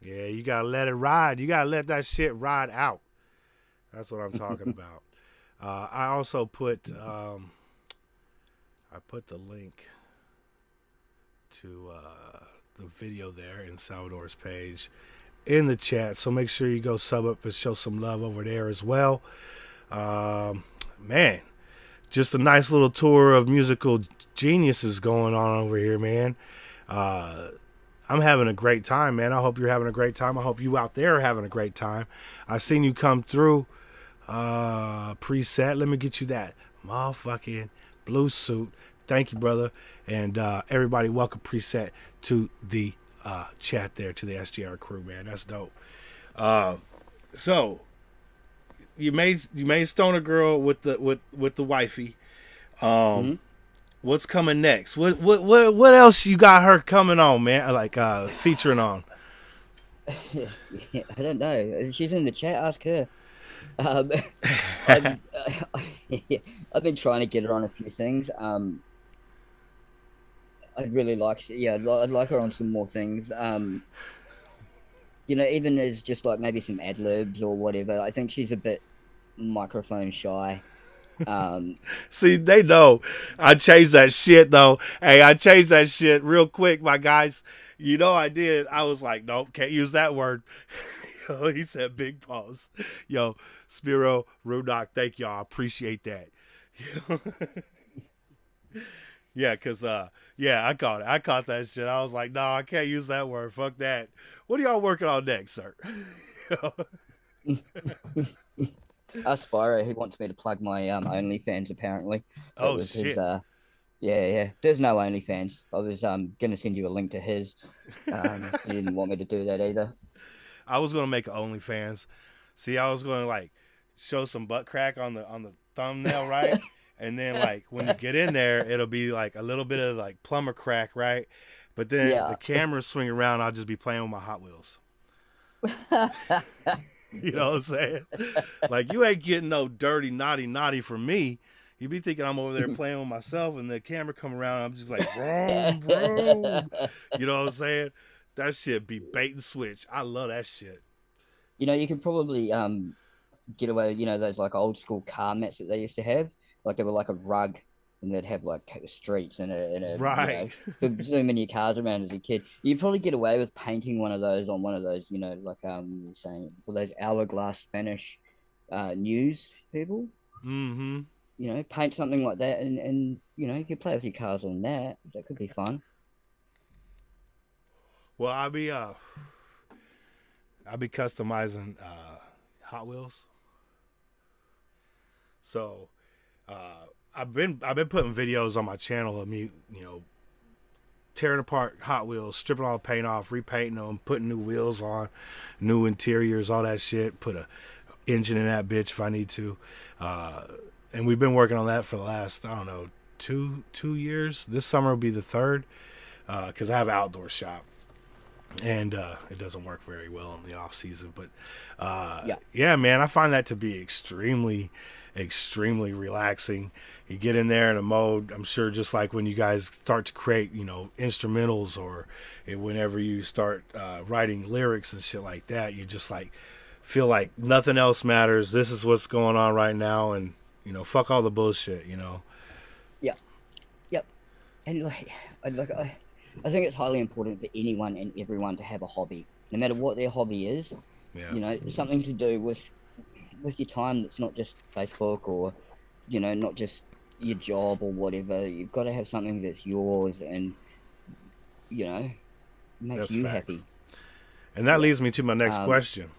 Yeah, you gotta let it ride. You gotta let that shit ride out. That's what I'm talking about. I also put I put the link to the video there in Salvador's page in the chat. So make sure you go sub up and show some love over there as well. Man, just a nice little tour of musical geniuses going on over here, man. I'm having a great time, man. I hope you're having a great time. I hope you out there are having a great time. I seen you come through preset. Let me get you that motherfucking blue suit. Thank you, brother. And everybody, welcome preset to the chat there, to the SGR crew, man. That's dope. So you made Stoner Girl with the wifey. What's coming next? What else you got her coming on, man? Like featuring on? Yeah, I don't know. She's in the chat. Ask her. I've been trying to get her on a few things. I'd really like, I'd like her on some more things. Even as just like maybe some ad libs or whatever. I think she's a bit microphone shy. See, they know I changed that shit though. Hey, I changed that shit real quick, my guys. You know I did. I was like, nope, can't use that word. Yo, he said big pause. Yo, Spiro, Rudock, thank y'all. I appreciate that. Yeah, because I caught it. I caught that shit. I was like, no, I can't use that word. Fuck that. What are y'all working on next, sir? Spyro, he wants me to plug my OnlyFans apparently. Oh shit. Yeah. There's no OnlyFans. I was gonna send you a link to his. He didn't want me to do that either. I was gonna make an OnlyFans. See, I was gonna like show some butt crack on the thumbnail, right? And then like when you get in there, it'll be like a little bit of like plumber crack, right? But then the camera swing around, I'll just be playing with my Hot Wheels. You know what I'm saying? Like, you ain't getting no dirty, naughty from me. You be thinking I'm over there playing with myself, and the camera come around, and I'm just like, vroom, vroom. You know what I'm saying? That shit be bait and switch. I love that shit. You can probably get away with, those like old school car mats that they used to have. Like they were like a rug, and they'd have like streets and a right. So many cars around as a kid. You'd probably get away with painting one of those on one of those, like saying for those hourglass Spanish news people. Mm-hmm. Paint something like that, and you could play with your cars on that. That could be fun. Well, I'll be customizing Hot Wheels. So I've been putting videos on my channel of me, tearing apart Hot Wheels, stripping all the paint off, repainting them, putting new wheels on, new interiors, all that shit. Put a engine in that bitch if I need to. And we've been working on that for the last, I don't know, two years. This summer will be the third, because I have an outdoor shop, and it doesn't work very well in the off season. But yeah, man, I find that to be extremely relaxing. You get in there in a mode, I'm sure, just like when you guys start to create, instrumentals, or whenever you start writing lyrics and shit like that, you just like feel like nothing else matters. This is what's going on right now, and fuck all the bullshit. Yeah. Yep. And I think it's highly important for anyone and everyone to have a hobby, no matter what their hobby is. Yeah. Something to do with your time that's not just Facebook, or not just your job or whatever. You've got to have something that's yours and makes That's you facts. happy. And that leads me to my next question.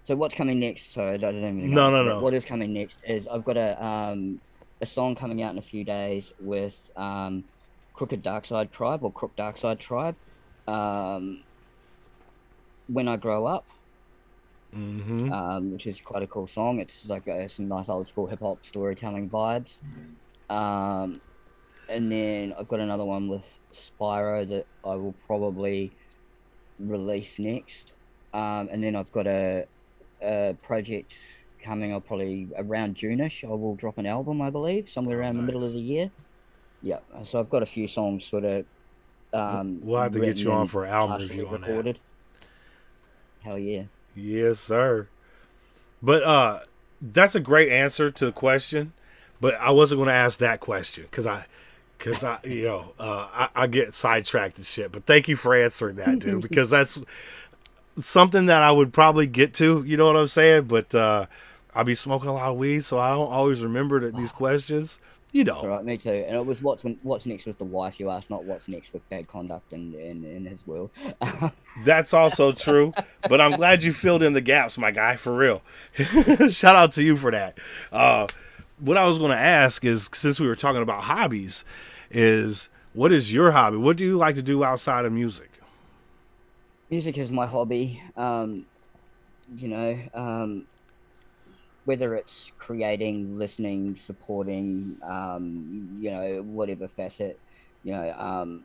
So what's coming next? So I don't even No, answer no, that. no. What is coming next is I've got a song coming out in a few days with Crooked Darkside Tribe, or Crook Darkside Tribe. When I Grow Up, which is quite a cool song. It's like some nice old school hip hop storytelling vibes. And then I've got another one with Spyro that I will probably release next. And then I've got a project coming. I'll probably around June-ish. I will drop an album, I believe, somewhere around the middle of the year. Yeah. So I've got a few songs sort of. We'll have to get you on for an album review on that. Hell yeah. Yes, sir. But that's a great answer to the question. But I wasn't going to ask that question because I get sidetracked and shit. But thank you for answering that, dude, because that's something that I would probably get to. You know what I'm saying? But I'll be smoking a lot of weed, so I don't always remember these questions. All right, me too. And it was what's next with the wife you asked, not what's next with Bad Conduct and his will. That's also true, but I'm glad you filled in the gaps, my guy, for real. Shout out to you for that. What I was going to ask is, since we were talking about hobbies, is what is your hobby? What do you like to do outside of music? Music is my hobby. Whether it's creating, listening, supporting, whatever facet, like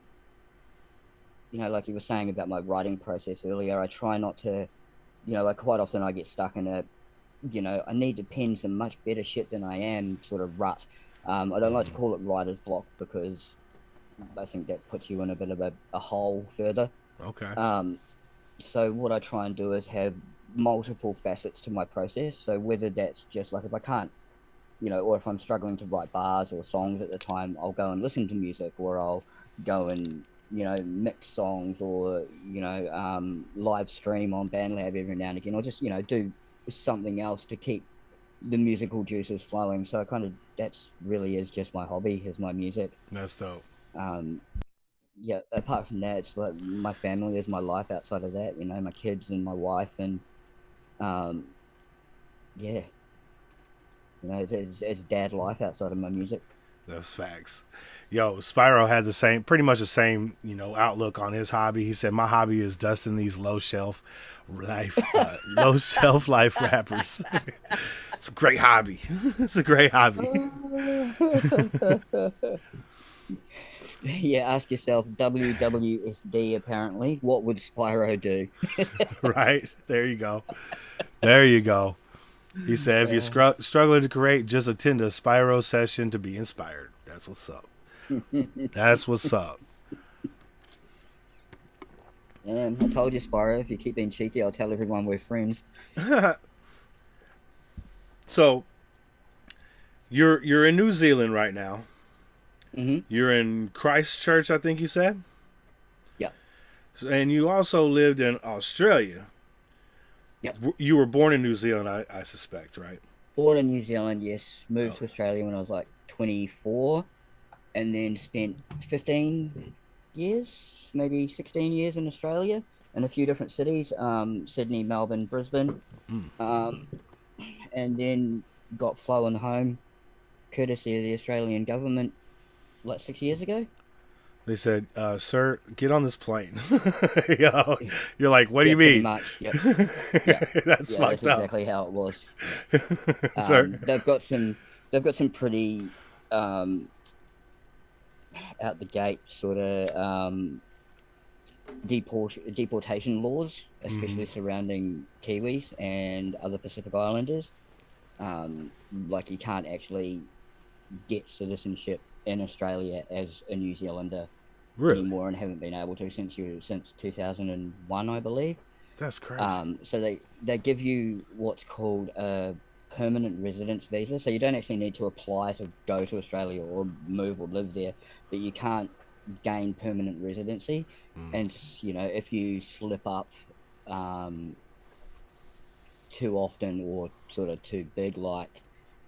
you were saying about my writing process earlier, I try not to, quite often I get stuck in I need to pen some much better shit than I am sort of rut. I don't like to call it writer's block because I think that puts you in a bit of a hole further. Okay. So what I try and do is have multiple facets to my process. So whether that's just like if I can't, or if I'm struggling to write bars or songs at the time, I'll go and listen to music, or I'll go and mix songs, or live stream on BandLab every now and again, or just do something else to keep the musical juices flowing. So that's really is just my hobby, is my music. That's dope. Yeah, apart from that, it's like my family is my life. Outside of that, my kids and my wife, and it's dad life outside of my music. That's facts. Yo, Spyro had pretty much the same, outlook on his hobby. He said, my hobby is dusting these low shelf life rappers. It's a great hobby. It's a great hobby. Yeah, ask yourself, WWSD apparently, what would Spyro do? Right? There you go. There you go. He said, if you're struggling to create, just attend a Spyro session to be inspired. That's what's up. That's what's up. I told you, Spyro, if you keep being cheeky, I'll tell everyone we're friends. So, you're in New Zealand right now. Mm-hmm. You're in Christchurch, I think you said? Yeah. And you also lived in Australia. Yep. You were born in New Zealand, I suspect, right? Born in New Zealand, yes. Moved to Australia when I was like 24, and then spent 15 years, maybe 16 years in Australia, in a few different cities, Sydney, Melbourne, Brisbane. And then got flown home, courtesy of the Australian government, like 6 years ago. They said, "Sir, get on this plane." You're like, "What do Yeah, you pretty mean?" much. Yep. Yeah. That's Yeah, fucked that's up. exactly how it was. Sir, They've got some pretty out the gate sort of deportation laws, especially surrounding Kiwis and other Pacific Islanders. Like you can't actually get citizenship in Australia as a New Zealander really? anymore, and haven't been able to since 2001, I believe. That's crazy. So they give you what's called a permanent residence visa. So you don't actually need to apply to go to Australia or move or live there, but you can't gain permanent residency. And if you slip up too often or sort of too big, like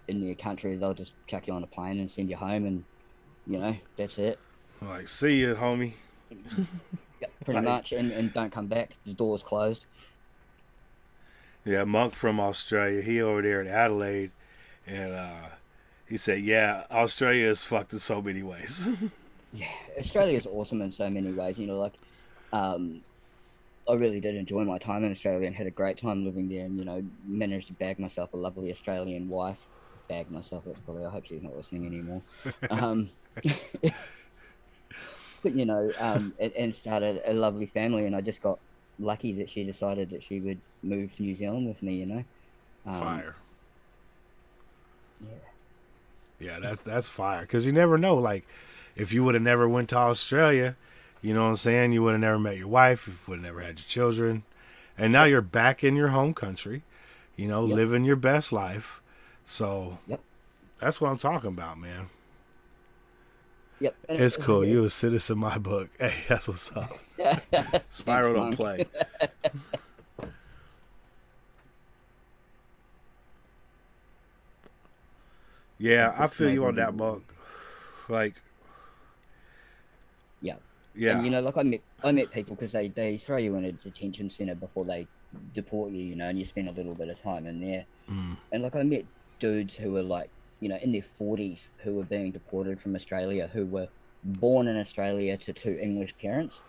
in their country, they'll just chuck you on a plane and send you home, and that's it. Like, see you, homie. Yeah, pretty Like, much, and don't come back. The door's closed. yeah, Monk from Australia. He over there in Adelaide, and he said, "Yeah, Australia is fucked in so many ways." Yeah, Australia's awesome in so many ways. Like I really did enjoy my time in Australia and had a great time living there, and managed to bag myself a lovely Australian wife. Bag myself. That's probably. I hope she's not listening anymore. Um, but and started a lovely family, and I just got lucky that she decided that she would move to New Zealand with me. Fire. Yeah. Yeah, that's fire. Because you never know. Like, if you would have never went to Australia, you know what I'm saying? You would have never met your wife. You would have never had your children. And now you're back in your home country, Yep. living your best life. So Yep. that's what I'm talking about, man. Yep. It's cool. You a citizen in my book. Hey, that's what's up. Spiral don't Monk. play. Yeah, I feel you on that, Monk. Like, Yeah. yeah. And like I met people because they throw you in a detention center before they deport you, and you spend a little bit of time in there. And like I met dudes who were like, in their 40s who were being deported from Australia, who were born in Australia to two English parents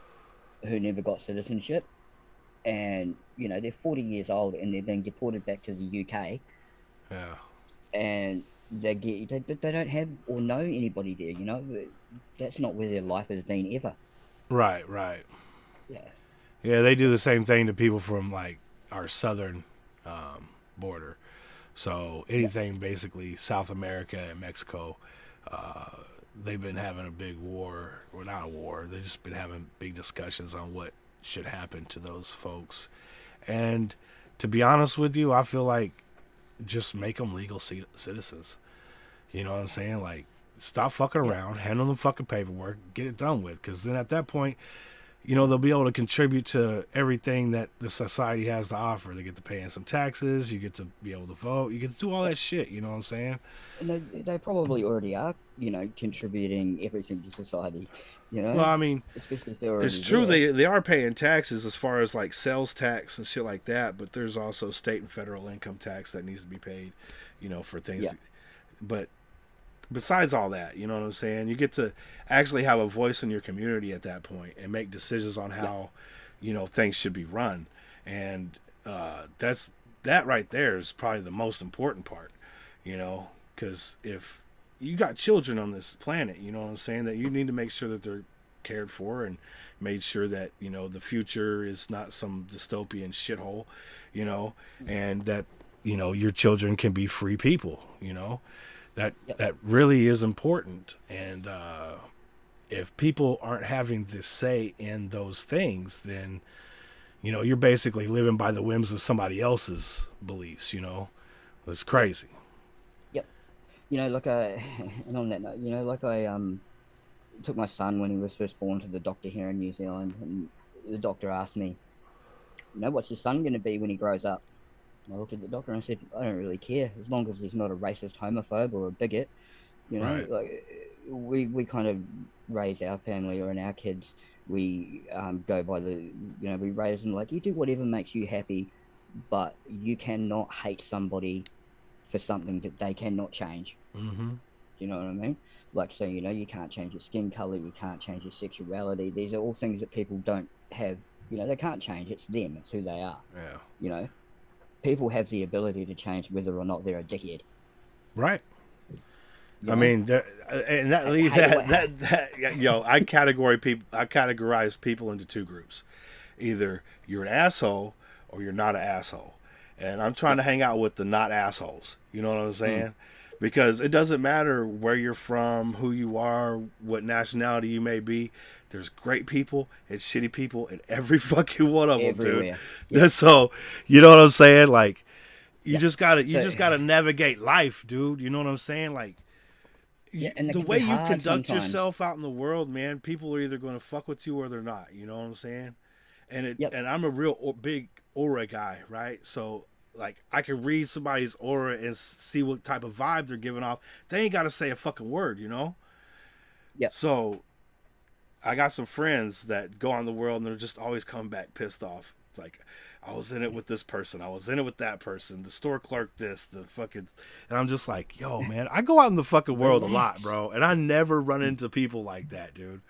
who never got citizenship. And, they're 40 years old and they're being deported back to the UK, Yeah. and they don't have or know anybody there. That's not where their life has been ever. Right, right. Yeah. Yeah, they do the same thing to people from like our southern border. So anything basically South America and Mexico, they've been having a big war, or not a war. They've just been having big discussions on what should happen to those folks. And to be honest with you, I feel like just make them legal citizens. You know what I'm saying? Like, stop fucking around, handle the fucking paperwork, get it done with. Because then at that point, they'll be able to contribute to everything that the society has to offer. They get to pay in some taxes. You get to be able to vote. You get to do all that shit. You know what I'm saying? And they probably already are, contributing everything to society, Well, I mean, especially if they're already it's true. there. They are paying taxes as far as like sales tax and shit like that. But there's also state and federal income tax that needs to be paid, for things. Yeah. But besides all that, you know what I'm saying? You get to actually have a voice in your community at that point and make decisions on how, things should be run. And that right there is probably the most important part, because if you got children on this planet, you know what I'm saying, that you need to make sure that they're cared for and made sure that, the future is not some dystopian shithole, and that, your children can be free people, that really is important. And if people aren't having this say in those things, then you're basically living by the whims of somebody else's beliefs. It's crazy. Yep. Like and on that note, like I took my son when he was first born to the doctor here in New Zealand, and the doctor asked me, what's your son going to be when he grows up? I looked at the doctor and I said, I don't really care, as long as he's not a racist, homophobe, or a bigot. Right. Like we kind of raise our family or in our kids. We go by we raise them like, you do whatever makes you happy, but you cannot hate somebody for something that they cannot change. Mm-hmm. You know what I mean? Like, so, you know, you can't change your skin color, you can't change your sexuality. These are all things that people don't have, you know, they can't change. It's them, it's who they are. Yeah. You know, people have the ability to change whether or not they're a dickhead. Right. You I know? mean, and that leads I categorize people into two groups. Either you're an asshole or you're not an asshole. And I'm trying to hang out with the not assholes. You know what I'm saying? Because it doesn't matter where you're from, who you are, what nationality you may be. There's great people and shitty people in every fucking one of them, Everywhere. dude. So, you know what I'm saying? Like, you Yeah. just gotta So- just gotta navigate life, dude. You know what I'm saying? Like, Yeah, and it the can way be you hard conduct sometimes. yourself out in the world, man, people are either going to fuck with you or they're not. You know what I'm saying? And Yep. and I'm a real big aura guy, right? So like I can read somebody's aura and see what type of vibe they're giving off. They ain't got to say a fucking word, you know? Yep. So I got some friends that go out in the world and they're just always come back pissed off. Like, I was in it with this person. I was in it with that person. The store clerk this, the fucking... And I'm just like, yo, man, I go out in the fucking world a lot, bro. And I never run into people like that, dude.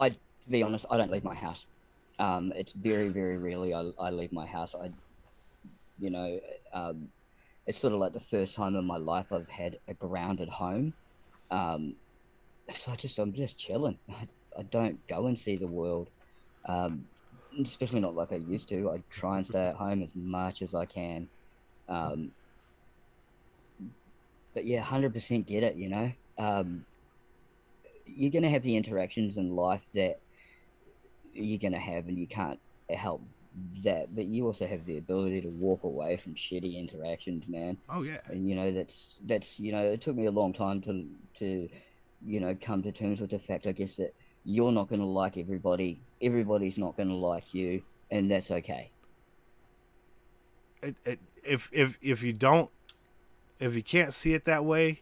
To be honest, I don't leave my house. It's very, very rarely I leave my house. You know, it's sort of like the first time in my life I've had a grounded home. So I'm just chilling. I don't go and see the world. Especially not like I used to. I try and stay at home as much as I can. But yeah, 100% get it, you know. You're going to have the interactions in life that you're going to have, and you can't help that. But you also have the ability to walk away from shitty interactions, man. Oh, yeah. And, you know, that's you know, it took me a long time to you know, come to terms with the fact, I guess, that you're not going to like everybody. Everybody's not going to like you, and that's okay. If you can't see it that way,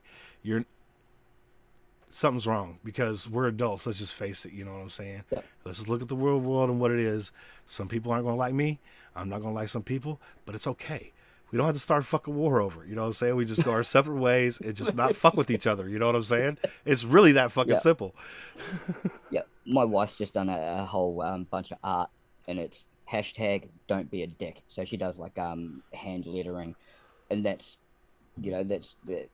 something's wrong, because we're adults. Let's just face it. You know what I'm saying? Yep. Let's just look at the world and what it is. Some people aren't going to like me. I'm not going to like some people, but it's okay. We don't have to start a fucking war over it. You know what I'm saying? We just go our separate ways and just not fuck with each other. You know what I'm saying? It's really that fucking Yeah. simple. Yeah, my wife's just done a whole bunch of art, and it's hashtag don't be a dick. So she does like hand lettering, and that's, you know, that's her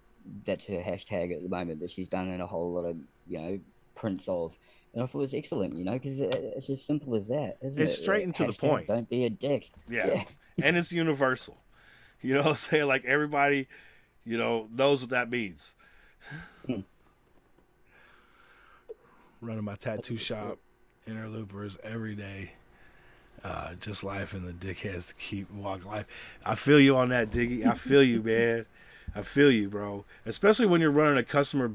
hashtag at the moment that she's done, and a whole lot of, you know, prints of. And I thought it was excellent, you know, because it's as simple as that, isn't it? It's straight and to the Hashtag point. Don't be a dick. Yeah. And it's universal. You know what I'm saying? Like, everybody, you know, knows what that means. Running my tattoo shop, interloopers every day. Just life and the dickheads to keep walking life. I feel you on that, Diggy. I feel you, man. I feel you, bro. Especially when you're running a customer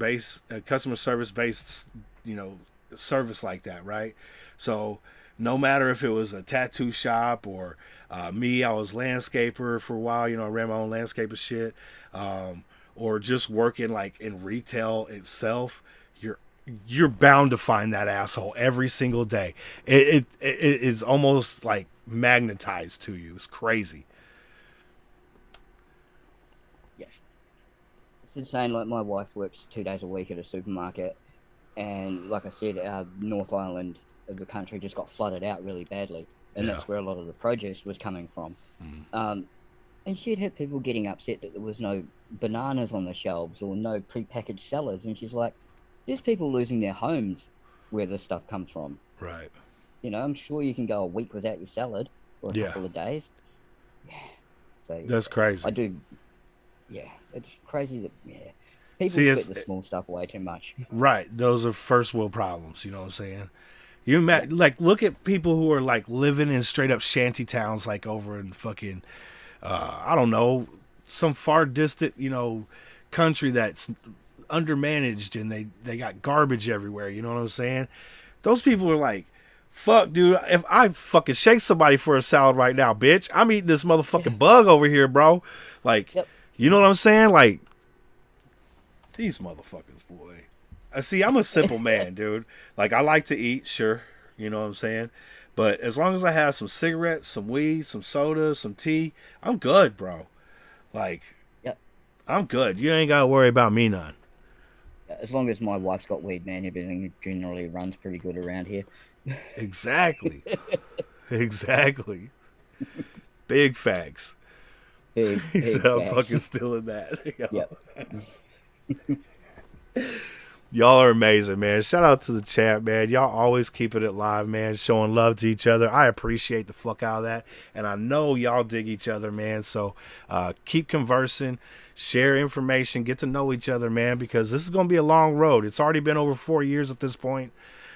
service based, you know, service like that, right? So no matter if it was a tattoo shop or me, I was landscaper for a while. You know, I ran my own landscaper shit, or just working like in retail itself. You're bound to find that asshole every single day. It's almost like magnetized to you. It's crazy. Yeah. It's insane. Like, my wife works 2 days a week at a supermarket, and like I said, North Island of the country just got flooded out really badly, and Yeah. that's where a lot of the produce was coming from. And she'd had people getting upset that there was no bananas on the shelves or no prepackaged salads, and she's like, there's people losing their homes where this stuff comes from. Right. You know, I'm sure you can go a week without your salad, or a Yeah. couple of days. Yeah. So That's crazy. I do. Yeah, it's crazy that people See, expect the small stuff way too much. Right. Those are first world problems. You know what I'm saying? Like, look at people who are like living in straight up shanty towns, like over in fucking, I don't know, some far distant, you know, country that's undermanaged, and they got garbage everywhere. You know what I'm saying? Those people are like, fuck, dude, if I fucking shake somebody for a salad right now, bitch, I'm eating this motherfucking bug over here, bro. Like, Yep. you know what I'm saying? Like, these motherfuckers, boy. See, I'm a simple man, dude. Like, I like to eat, sure. You know what I'm saying? But as long as I have some cigarettes, some weed, some soda, some tea, I'm good, bro. Like, Yep. I'm good. You ain't got to worry about me none. As long as my wife's got weed, man, everything generally runs pretty good around here. Exactly. Exactly. Big facts. Big, He big said I'm facts. fucking stealing that. Yo. Yep. Y'all are amazing, man. Shout out to the chat, man. Y'all always keeping it live, man. Showing love to each other. I appreciate the fuck out of that. And I know y'all dig each other, man. So keep conversing, share information, get to know each other, man, because this is going to be a long road. It's already been over 4 years at this point.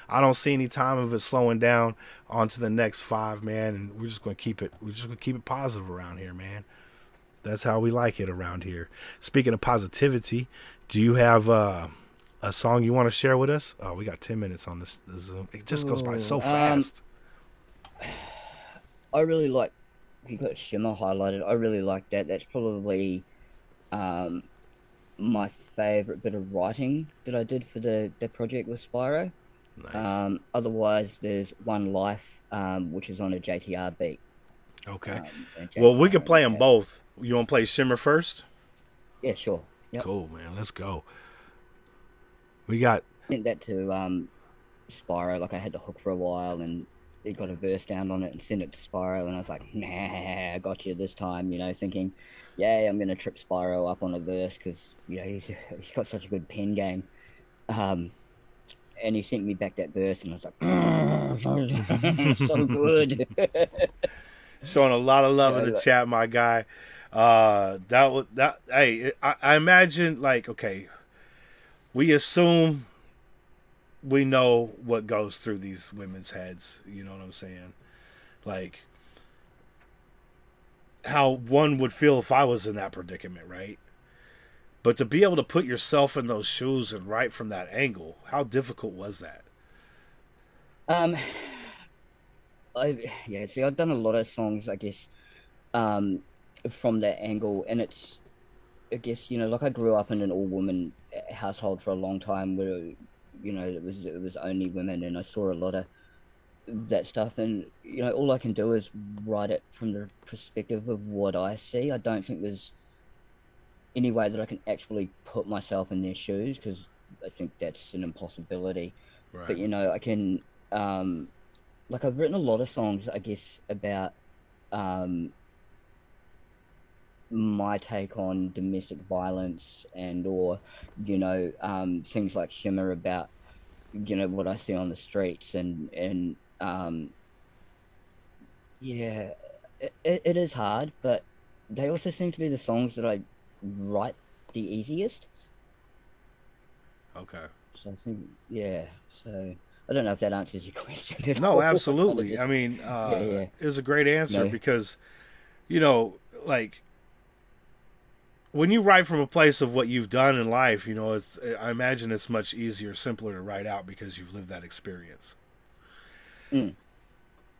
I don't see any time of it slowing down on to the next 5, man. And we're just going to keep it positive around here, man. That's how we like it around here. Speaking of positivity, do you have a song you want to share with us? Oh, we got 10 minutes on this Zoom. It just goes by so fast. I really like, you got Shimmer highlighted. I really like that. That's probably my favorite bit of writing that I did for the project with Spyro. Nice. Otherwise, there's One Life, which is on a JTR beat. Okay. And Well, we JTR could play them has- both. You want to play Shimmer first? Yeah, sure. Yep. Cool, man. Let's go. We got. Sent that to Spyro. Like I had the hook for a while, and it got a verse down on it, and sent it to Spyro. And I was like, "Nah, I got you this time." You know, thinking, "Yeah, I'm gonna trip Spyro up on a verse because you know he's got such a good pen game." And he sent me back that verse, and I was like, "So good." Showing a lot of love in the Yeah. chat, my guy. I imagine, like, okay, we assume we know what goes through these women's heads. You know what I'm saying? Like, how one would feel if I was in that predicament, right? But to be able to put yourself in those shoes and write from that angle, how difficult was that? See, I've done a lot of songs, I guess, from that angle, and it's, I guess, you know, like I grew up in an all-woman household for a long time, where, you know, it was only women, and I saw a lot of that stuff, and you know, all I can do is write it from the perspective of what I see. I don't think there's any way that I can actually put myself in their shoes, because I think that's an impossibility. Right. But you know, I can, like I've written a lot of songs, I guess, about my take on domestic violence, and or you know, things like Shimmer about, you know, what I see on the streets, and yeah, it is hard, but they also seem to be the songs that I write the easiest. Okay. So I think, yeah. So I don't know if that answers your question at No, all. absolutely. Kinda I just- mean, yeah. it was a great answer No. because, you know, like when you write from a place of what you've done in life, you know, I imagine it's much easier, simpler to write out because you've lived that experience. Mm.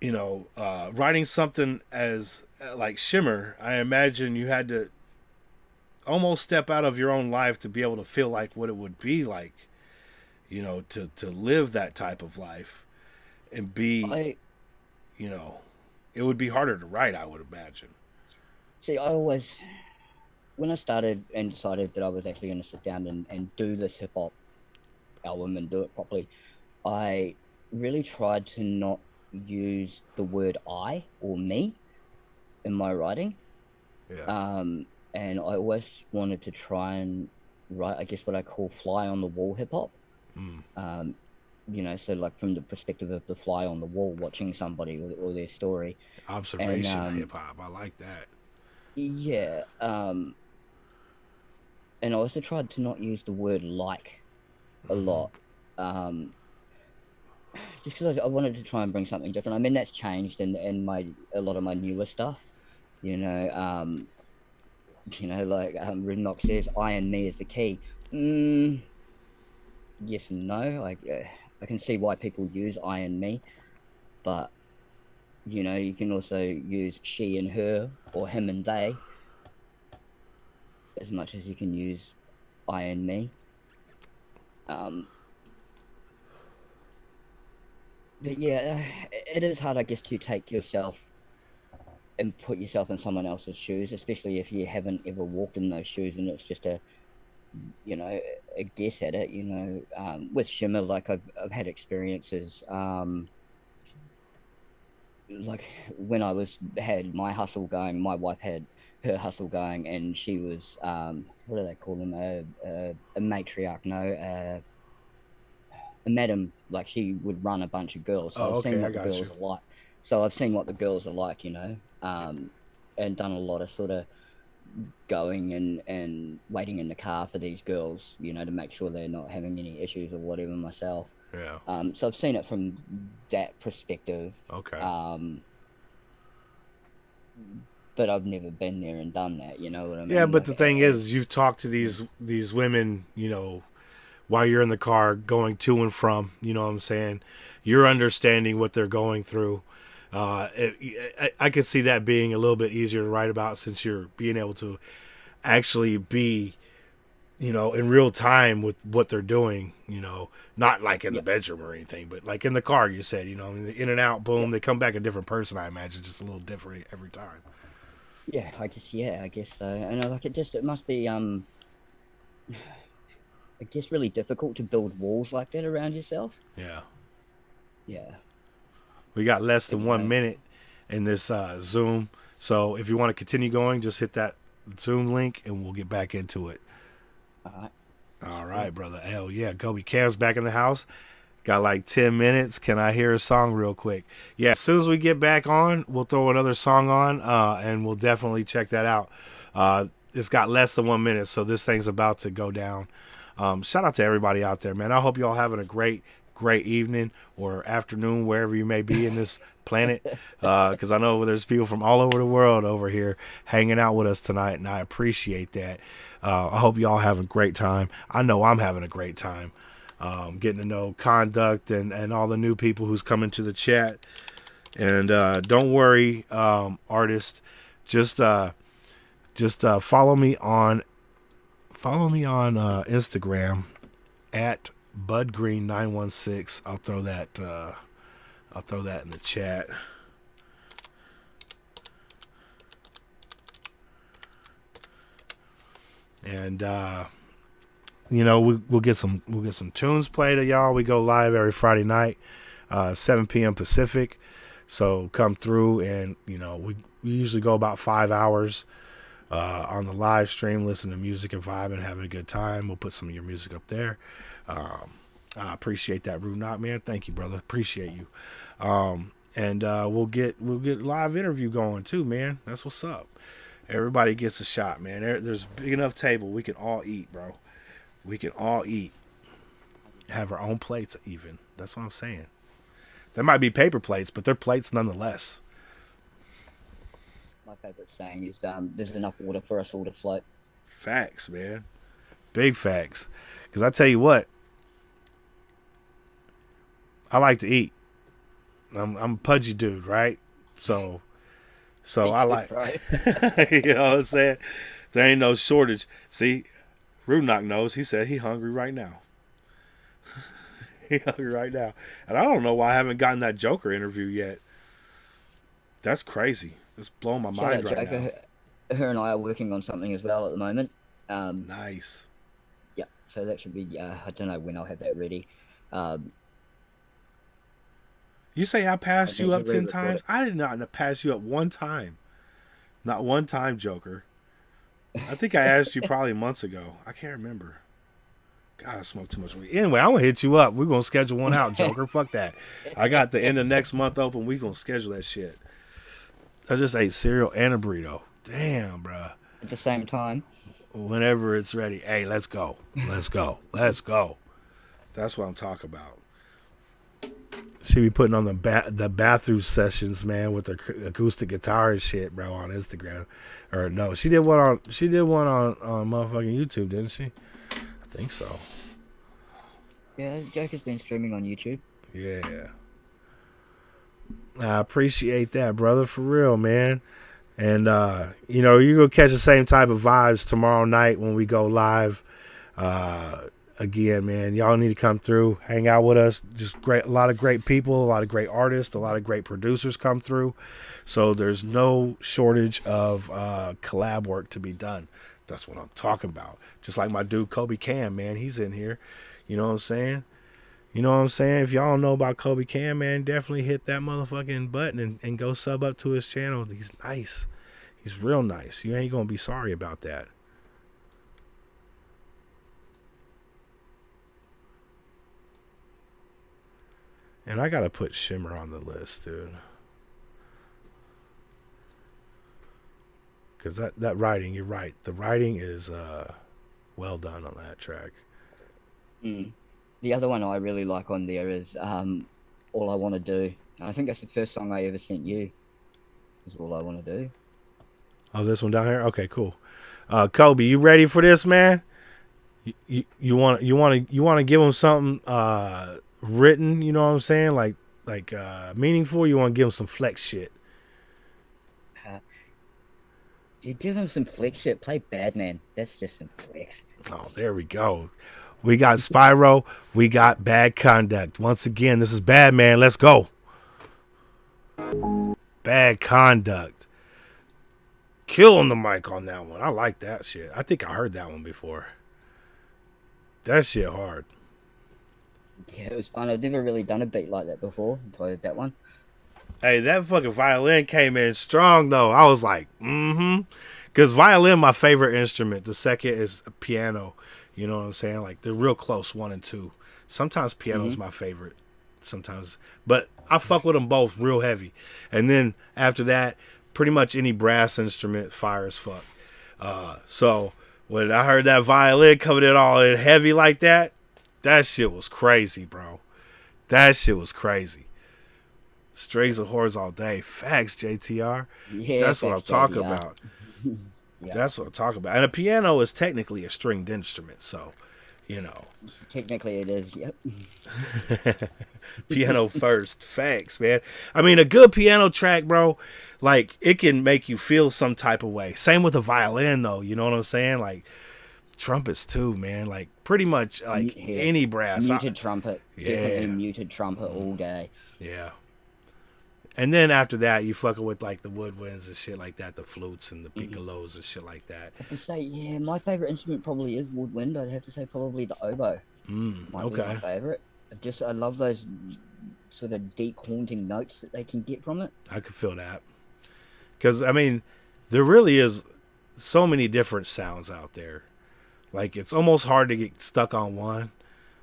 You know, writing something as like Shimmer, I imagine you had to almost step out of your own life to be able to feel like what it would be like, you know, to live that type of life and be, you know, it would be harder to write, I would imagine. See, I always, when I started and decided that I was actually going to sit down and do this hip hop album and do it properly, I really tried to not use the word I or me in my writing. Yeah. And I always wanted to try and write, I guess, what I call fly on the wall hip hop. Mm. You know, so like from the perspective of the fly on the wall, watching somebody or their story. Observation hip hop. I like that. Yeah. And I also tried to not use the word like a lot. Just because I wanted to try and bring something different. I mean, that's changed in a lot of my newer stuff. You know, like Ridnock says, I and me is the key. Yes and no. I can see why people use I and me, but you know, you can also use she and her or him and they as much as you can use I and me. But yeah, it is hard, I guess, to take yourself and put yourself in someone else's shoes, especially if you haven't ever walked in those shoes and it's just a, you know, a guess at it. You know, with Shimmer, like I've had experiences. Like when I had my hustle going, my wife had her hustle going, and she was what do they call them, a matriarch, no, a madam. Like she would run a bunch of girls, so Oh, I've seen okay, I what the got girls you. are like. So I've seen what the girls are like, you know, and done a lot of sort of going and waiting in the car for these girls, you know, to make sure they're not having any issues or whatever myself. Yeah. So I've seen it from that perspective. Okay. But I've never been there and done that, you know what I mean? Yeah, but Like, the thing is, you've talked to these women, you know, while you're in the car going to and from. You know what I'm saying? You're understanding what they're going through. I could see that being a little bit easier to write about since you're being able to actually be, you know, in real time with what they're doing. You know, not like in the bedroom or anything, but like in the car. You said, you know, I mean, in and out, boom, they come back a different person. I imagine just a little different every time. yeah, I guess so. And like it must be I guess really difficult to build walls like that around yourself. Yeah. Yeah. We got less than You 1 know. minute in this Zoom. So if you want to continue going, just hit that Zoom link and we'll get back into it. All right. All right, brother. Hell yeah. Kobe Cam's back in the house. Got like 10 minutes. Can I hear a song real quick? Yeah, as soon as we get back on, we'll throw another song on and we'll definitely check that out. It's got less than 1 minute, so this thing's about to go down. Shout out to everybody out there, man. I hope y'all having a great evening or afternoon, wherever you may be in this planet. Because I know there's people from all over the world over here hanging out with us tonight, and I appreciate that. I hope y'all have a great time. I know I'm having a great time. Getting to know Conduct and all the new people who's coming to the chat. And don't worry, artist, just follow me on Instagram at budgreen916. I'll throw that in the chat. And you know, we'll get some tunes played to y'all. We go live every Friday night, 7 p.m. Pacific. So come through, and you know, we usually go about 5 hours on the live stream, listen to music and vibe and having a good time. We'll put some of your music up there. I appreciate that, Rude Knot, man. Thank you, brother. Appreciate you. And we'll get live interview going too, man. That's what's up. Everybody gets a shot, man. There's a big enough table we can all eat, bro. We can all eat. Have our own plates, even. That's what I'm saying. There might be paper plates, but they're plates nonetheless. My favorite saying is there's enough water for us all to float. Facts, man. Big facts. Because I tell you what, I like to eat. I'm a pudgy dude, right? So I like, you know what I'm saying? There ain't no shortage. See, Rudnock knows. He said he hungry right now. He hungry right now. And I don't know why I haven't gotten that Joker interview yet. That's crazy. It's blowing my Shout mind out right Joker. now. Her and I are working on something as well at the moment. Nice. Yeah, so that should be. I don't know when I'll have that ready. You say I passed I you need up to 10 re-record times? it. I did not pass you up one time. Not one time, Joker. I think I asked you probably months ago. I can't remember. God, I smoked too much weed. Anyway, I'm going to hit you up. We're going to schedule one out, Joker. Fuck that. I got the end of next month open. We're going to schedule that shit. I just ate cereal and a burrito. Damn, bruh. At the same time. Whenever it's ready. Hey, let's go. Let's go. Let's go. That's what I'm talking about. She be putting on the bathroom sessions, man, with the acoustic guitar and shit, bro, on Instagram. Or no, she did one on motherfucking YouTube, didn't she? I think so. Yeah, Joker's been streaming on YouTube. Yeah. I appreciate that, brother, for real, man. And you know, you're gonna catch the same type of vibes tomorrow night when we go live. again, man, y'all need to come through, hang out with us. Just great, a lot of great people, a lot of great artists, a lot of great producers come through. So there's no shortage of collab work to be done. That's what I'm talking about. Just like my dude Kobe Cam, man, he's in here. You know what I'm saying? You know what I'm saying? If y'all don't know about Kobe Cam, man, definitely hit that motherfucking button and go sub up to his channel. He's nice. He's real nice. You ain't gonna be sorry about that. And I gotta put Shimmer on the list, dude. Because that writing, you're right. The writing is well done on that track. The other one I really like on there is All I Want to Do. And I think that's the first song I ever sent you. Is All I Want to Do. Oh, this one down here? Okay, cool. Kobe, you ready for this, man? You want to give him something written, you know what I'm saying? Like meaningful, you want to give him some flex shit. You give him some flex shit, play Badman. That's just some flex. Oh, there we go. We got Spyro, we got Bad Conduct. Once again, this is Badman. Let's go. Bad Conduct. Killing the mic on that one. I like that shit. I think I heard that one before. That shit hard. Yeah, it was fun. I've never really done a beat like that before until I heard that one. Hey, that fucking violin came in strong though. I was like, because violin my favorite instrument. The second is piano. You know what I'm saying? Like they're real close, 1 and 2. Sometimes piano's my favorite. Sometimes, but I fuck with them both real heavy. And then after that, pretty much any brass instrument fire as fuck. So when I heard that violin coming in all in heavy like that shit was crazy, bro. That shit was crazy. Strings and horns all day. Facts, JTR. Yeah, that's what I'm talking about. Yeah. That's what I'm talking about. And a piano is technically a stringed instrument, so, you know. Technically it is, yep. Piano first. Facts, man. I mean, a good piano track, bro, like, it can make you feel some type of way. Same with a violin, though. You know what I'm saying? Like, trumpets, too, man. Like, pretty much, like, any brass. Muted trumpet. Yeah. Definitely muted trumpet all day. Yeah. And then after that, you fucking with, like, the woodwinds and shit like that, the flutes and the piccolos and shit like that. I have to say, yeah, my favorite instrument probably is woodwind. I'd have to say probably the oboe. Might be my favorite. I love those sort of deep, haunting notes that they can get from it. I could feel that. Because, I mean, there really is so many different sounds out there. Like, it's almost hard to get stuck on one,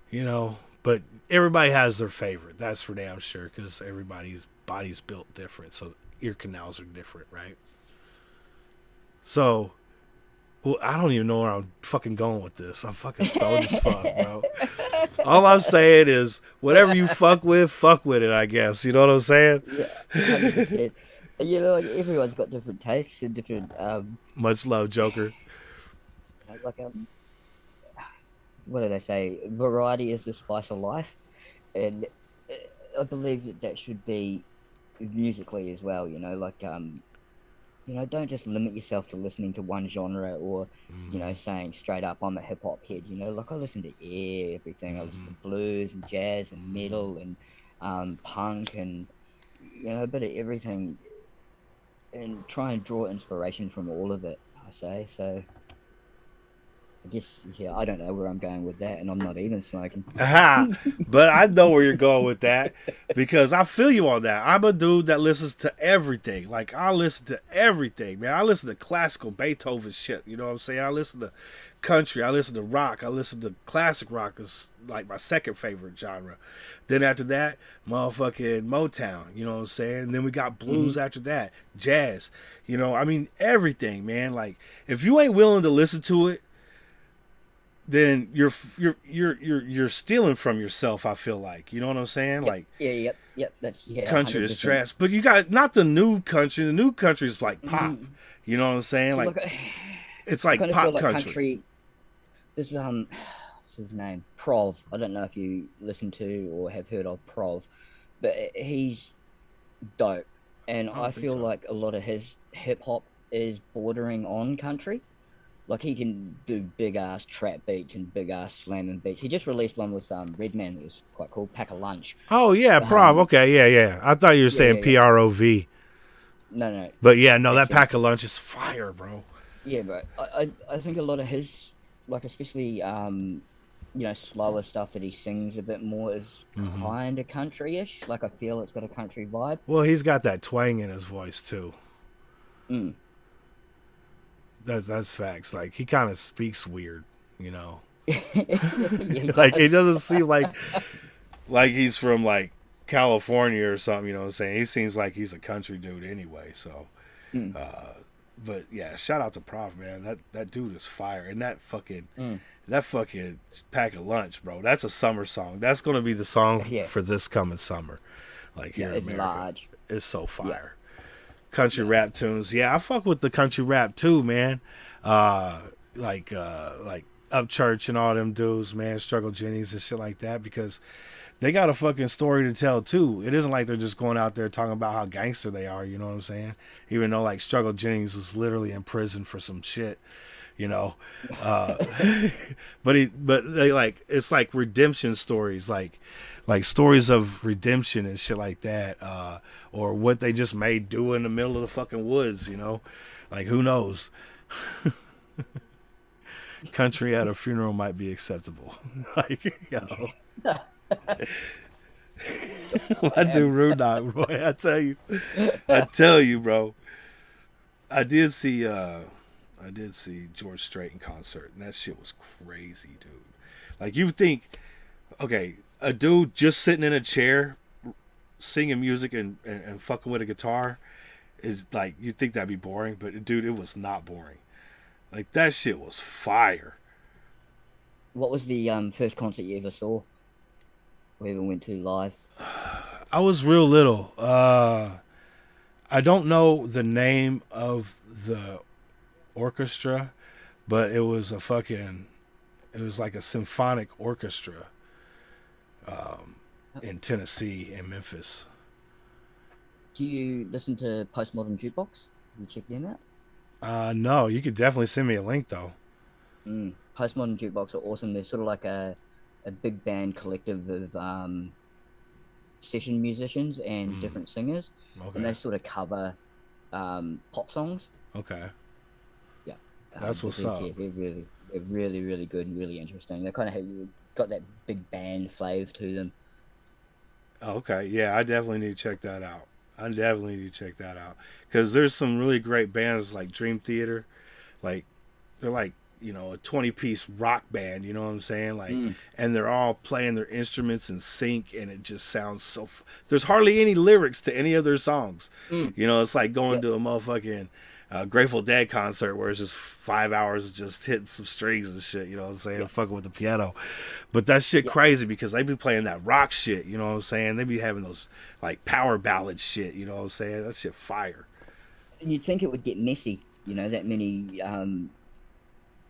you know. But everybody has their favorite. That's for damn sure. Because everybody's body's built different. So ear canals are different, right? So, well, I don't even know where I'm fucking going with this. I'm fucking stoned as fuck, bro. All I'm saying is, whatever you fuck with it, I guess. You know what I'm saying? Yeah, 100%. You know, like, everyone's got different tastes and different, Much love, Joker. what do they say? Variety is the spice of life. And I believe that should be musically as well, you know, like, you know, don't just limit yourself to listening to one genre or, you know, saying straight up, I'm a hip hop head, you know, like I listen to everything. I listen to blues and jazz and metal and punk and, you know, a bit of everything and try and draw inspiration from all of it, I say. So I guess, yeah, I don't know where I'm going with that, and I'm not even smoking. But I know where you're going with that because I feel you on that. I'm a dude that listens to everything. Like, I listen to everything, man. I listen to classical Beethoven shit. You know what I'm saying? I listen to country. I listen to rock. I listen to classic rock is like my second favorite genre. Then after that, motherfucking Motown. You know what I'm saying? And then we got blues after that, jazz. You know, I mean, everything, man. Like, if you ain't willing to listen to it, then you're stealing from yourself. I feel like, you know what I'm saying? Like, Yep. That's country 100%. is trash, but you got not the new country. The new country is like pop. You know what I'm saying? So, Like, it's like kind of pop feel like country. This what's his name? Prov. I don't know if you listen to or have heard of Prov, but he's dope, and I think feel so. like a lot of his hip hop is bordering on country. Like he can do big ass trap beats and big ass slamming beats. He just released one with Redman that was quite cool. Pack a Lunch. Oh yeah, Prov. Okay, yeah. I thought you were saying yeah. PROV. No. But yeah, no, that That's it. Pack a Lunch is fire, bro. Yeah, but I think a lot of his, like especially slower stuff that he sings a bit more is kind of country-ish. Like I feel it's got a country vibe. Well, he's got that twang in his voice too. Mm. That's facts. Like he kind of speaks weird, you know. Yeah, he Like it does. doesn't seem like he's from like California or something. You know what I'm saying? He seems like he's a country dude anyway. So, Mm. but yeah, shout out to Prof, man. That dude is fire, and that fucking Pack a Lunch, bro. That's a summer song. That's gonna be the song Yeah. for this coming summer. Like here Yeah, in it's America. large. It's so fire. Country rap tunes. Yeah, I fuck with the country rap too, man. Like Upchurch and all them dudes, man, Struggle Jennings and shit like that, because they got a fucking story to tell too. It isn't like they're just going out there talking about how gangster they are, you know what I'm saying? Even though like Struggle Jennings was literally in prison for some shit, you know. But they like, it's like redemption stories, like stories of redemption and shit like that, or what they just may do in the middle of the fucking woods, you know. Like who knows? Country at a funeral might be acceptable. Like, yo. I do Rude Dog, boy. I tell you, bro. I did see George Strait in concert, and that shit was crazy, dude. Like you think, okay, a dude just sitting in a chair, singing music and fucking with a guitar, is like, you think that'd be boring, but dude, it was not boring. Like that shit was fire. What was the first concert you ever saw? Or ever went to live? I was real little. I don't know the name of the orchestra, but it was like a symphonic orchestra in Tennessee and Memphis. Do you listen to Postmodern Jukebox? You check them out? No, you could definitely send me a link though. Postmodern Jukebox are awesome. They're sort of like a big band collective of session musicians and different singers, and they Okay. sort of cover pop songs. Okay. Yeah, That's what's up. They're really good and really interesting. They kind of have got that big band flavor to them. Okay. Yeah, I definitely need to check that out. Because there's some really great bands like Dream Theater. Like, they're like, you know, a 20-piece rock band, you know what I'm saying? Like, and they're all playing their instruments in sync, and it just sounds so. There's hardly any lyrics to any of their songs. You know, it's like going to a motherfucking Grateful Dead concert where it's just 5 hours of just hitting some strings and shit, you know what I'm saying? Fucking with the piano. But that shit crazy because they be playing that rock shit, you know what I'm saying? They be having those like power ballad shit, you know what I'm saying? That shit fire. And you'd think it would get messy, that many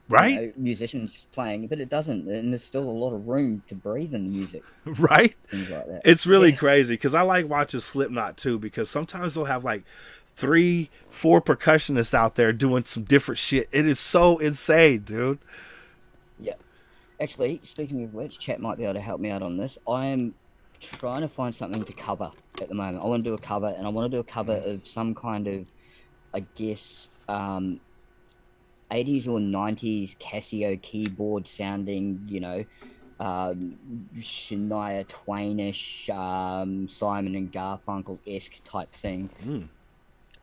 Right? musicians playing, but it doesn't, and there's still a lot of room to breathe in the music, Right? things like that. It's really crazy because I like watching Slipknot too, because sometimes they'll have like 3-4 percussionists out there doing some different shit. It is so insane, dude. Yeah. Actually, speaking of which, chat might be able to help me out on this. I am trying to find something to cover at the moment. I want to do a cover, and I want to do a cover of some kind of, I guess, 80s or 90s Casio keyboard sounding, Shania Twainish, Simon and Garfunkel-esque type thing.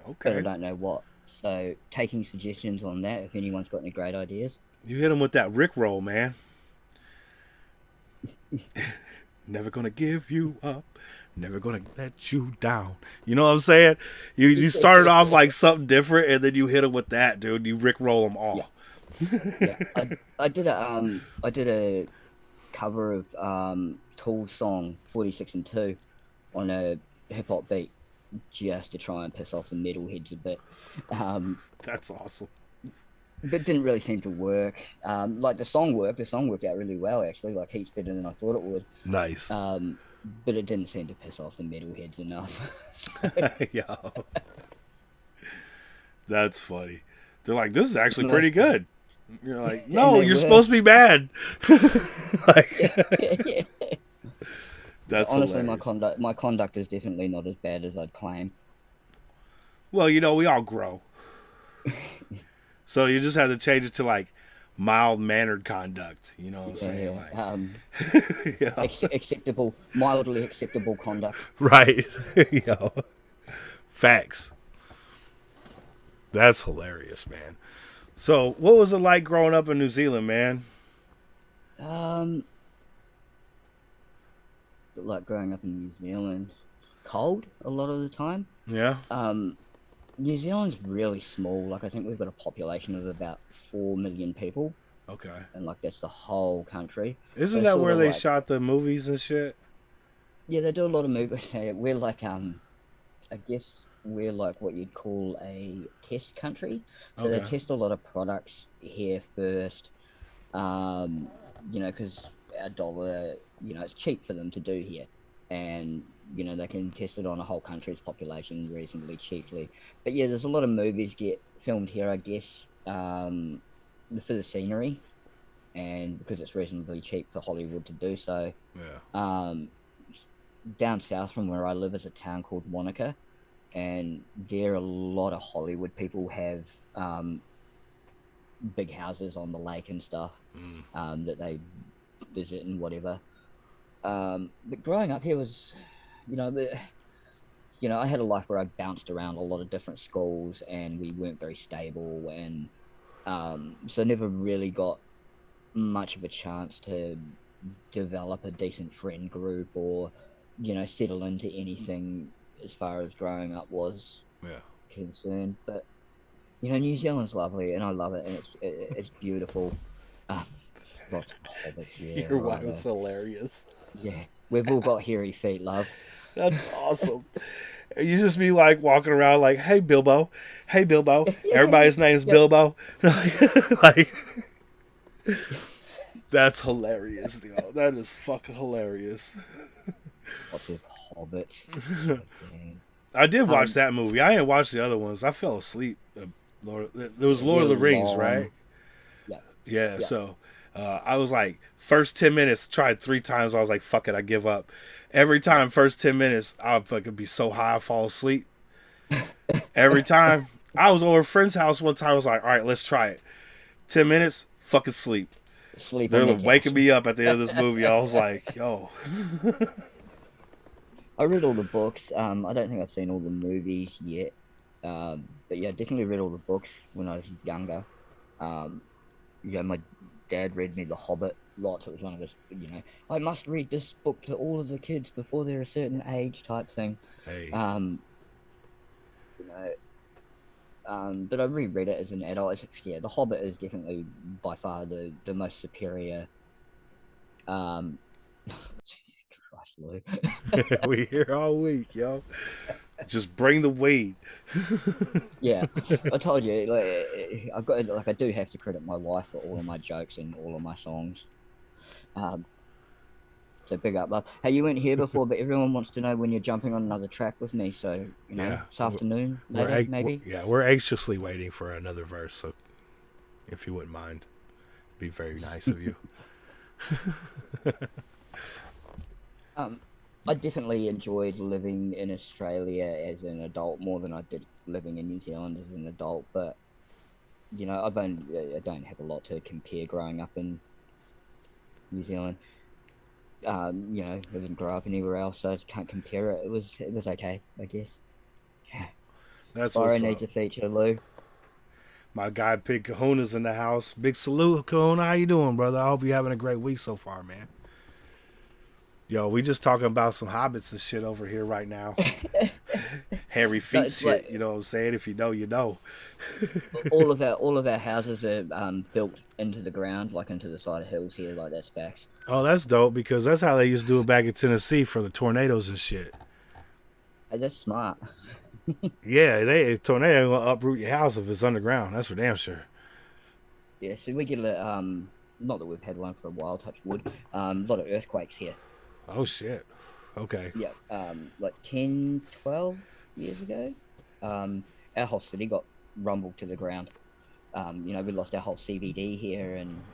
But I Okay. don't know what. So, taking suggestions on that, if anyone's got any great ideas. You hit him with that Rick roll, man. Never gonna give you up. Never gonna let you down. You know what I'm saying? You started off like something different, and then you hit him with that, dude. You Rick roll them all. Yeah, I did a cover of Tool's song 46 and 2 on a hip hop beat, just to try and piss off the metalheads a bit. That's awesome. But didn't really seem to work. Like the song worked out really well actually, like heaps better than I thought it would. Nice. But it didn't seem to piss off the metalheads enough. Yo. That's funny. They're like, this is actually pretty good. You're like, And no, they you're were. supposed to be mad. Like, Yeah. that's Honestly, hilarious. my conduct is definitely not as bad as I'd claim. Well, we all grow. So you just have to change it to like mild mannered conduct. You know what I'm Yeah, saying? yeah. Like, yeah, Acceptable, mildly acceptable conduct. right. Yo, facts. That's hilarious, man. So, what was it like growing up in New Zealand, man? Um, like growing up in New Zealand, cold a lot of the time. Yeah. Um, New Zealand's really small. Like I think we've got a population of about 4 million people, Okay. and like that's the whole country. So Isn't it's that sort where of they like shot the movies and shit? yeah, they do a lot of movies. We're like I guess we're like what you'd call a test country. So they Okay. test a lot of products here first. Um, because our dollar, it's cheap for them to do here, and they can test it on a whole country's population reasonably cheaply. But yeah, there's a lot of movies get filmed here, I guess, for the scenery, and because it's reasonably cheap for Hollywood to do so. Yeah. Um, Down south from where I live is a town called Wanaka, and there a lot of Hollywood people have big houses on the lake and stuff that they visit and whatever. But growing up here was, I had a life where I bounced around a lot of different schools and we weren't very stable, and so never really got much of a chance to develop a decent friend group or settle into anything as far as growing up was Yeah. concerned. But New Zealand's lovely and I love it, and it's beautiful. Um, Lots of hobbits, yeah, Your wife right. is hilarious. Yeah, we've all got hairy feet, love. That's awesome. You just be like walking around like, hey Bilbo, hey Bilbo. Everybody's name's Yep. Bilbo. Like, that's hilarious, yo. That is fucking hilarious. Lots of hobbits. Yeah. I did watch Um, that movie. I didn't watch the other ones. I fell asleep. There was Lord of the They're Rings, long. right? Yeah, Yeah. Yeah. So I was like, first 10 minutes, tried 3 times. I was like, fuck it, I give up. Every time, first 10 minutes, I'll fucking be so high, I fall asleep. Every time. I was over a friend's house one time. I was like, all right, let's try it. 10 minutes, fucking sleep. sleep They're on the like waking couch. me up at the end of this movie. I was like, yo. I read all the books. I don't think I've seen all the movies yet. But yeah, definitely read all the books when I was younger. My dad read me The Hobbit lots. It was one of his, I must read this book to all of the kids before they're a certain age type thing. Hey. You know, but I reread it as an adult. The Hobbit is definitely by far the most superior. Jesus Christ, Lou. We here all week, yo. Just bring the weed. Yeah, I told you, I do have to credit my wife for all of my jokes and all of my songs. Um, so big up, love. Hey, you weren't here before, but everyone wants to know when you're jumping on another track with me. So Yeah, this afternoon, We're later, maybe. we're anxiously waiting for another verse. So, if you wouldn't mind, be very nice of you. I definitely enjoyed living in Australia as an adult more than I did living in New Zealand as an adult. But I don't have a lot to compare growing up in New Zealand. I didn't grow up anywhere else, so I can't compare it. It was okay, I guess. That's Byron what's needs up. a feature, Lou. My guy Big Kahuna's in the house. Big salute, Kahuna. How you doing, brother? I hope you're having a great week so far, man. Yo, we just talking about some hobbits and shit over here right now. Hairy feet it's shit. like- You know what I'm saying? If you know, you know. all of our houses are built into the ground, like into the side of hills here. Like that's facts. Oh, that's dope because that's how they used to do it back in Tennessee for the tornadoes and shit. Hey, that's smart. Yeah, a tornado ain't gonna uproot your house if it's underground. That's for damn sure. Yeah, so we get not that we've had one for a while, touch wood. A lot of earthquakes here. Oh shit. Okay. Yeah, like 10, 12 years ago, our whole city got rumbled to the ground. You know, we lost our whole CBD here, and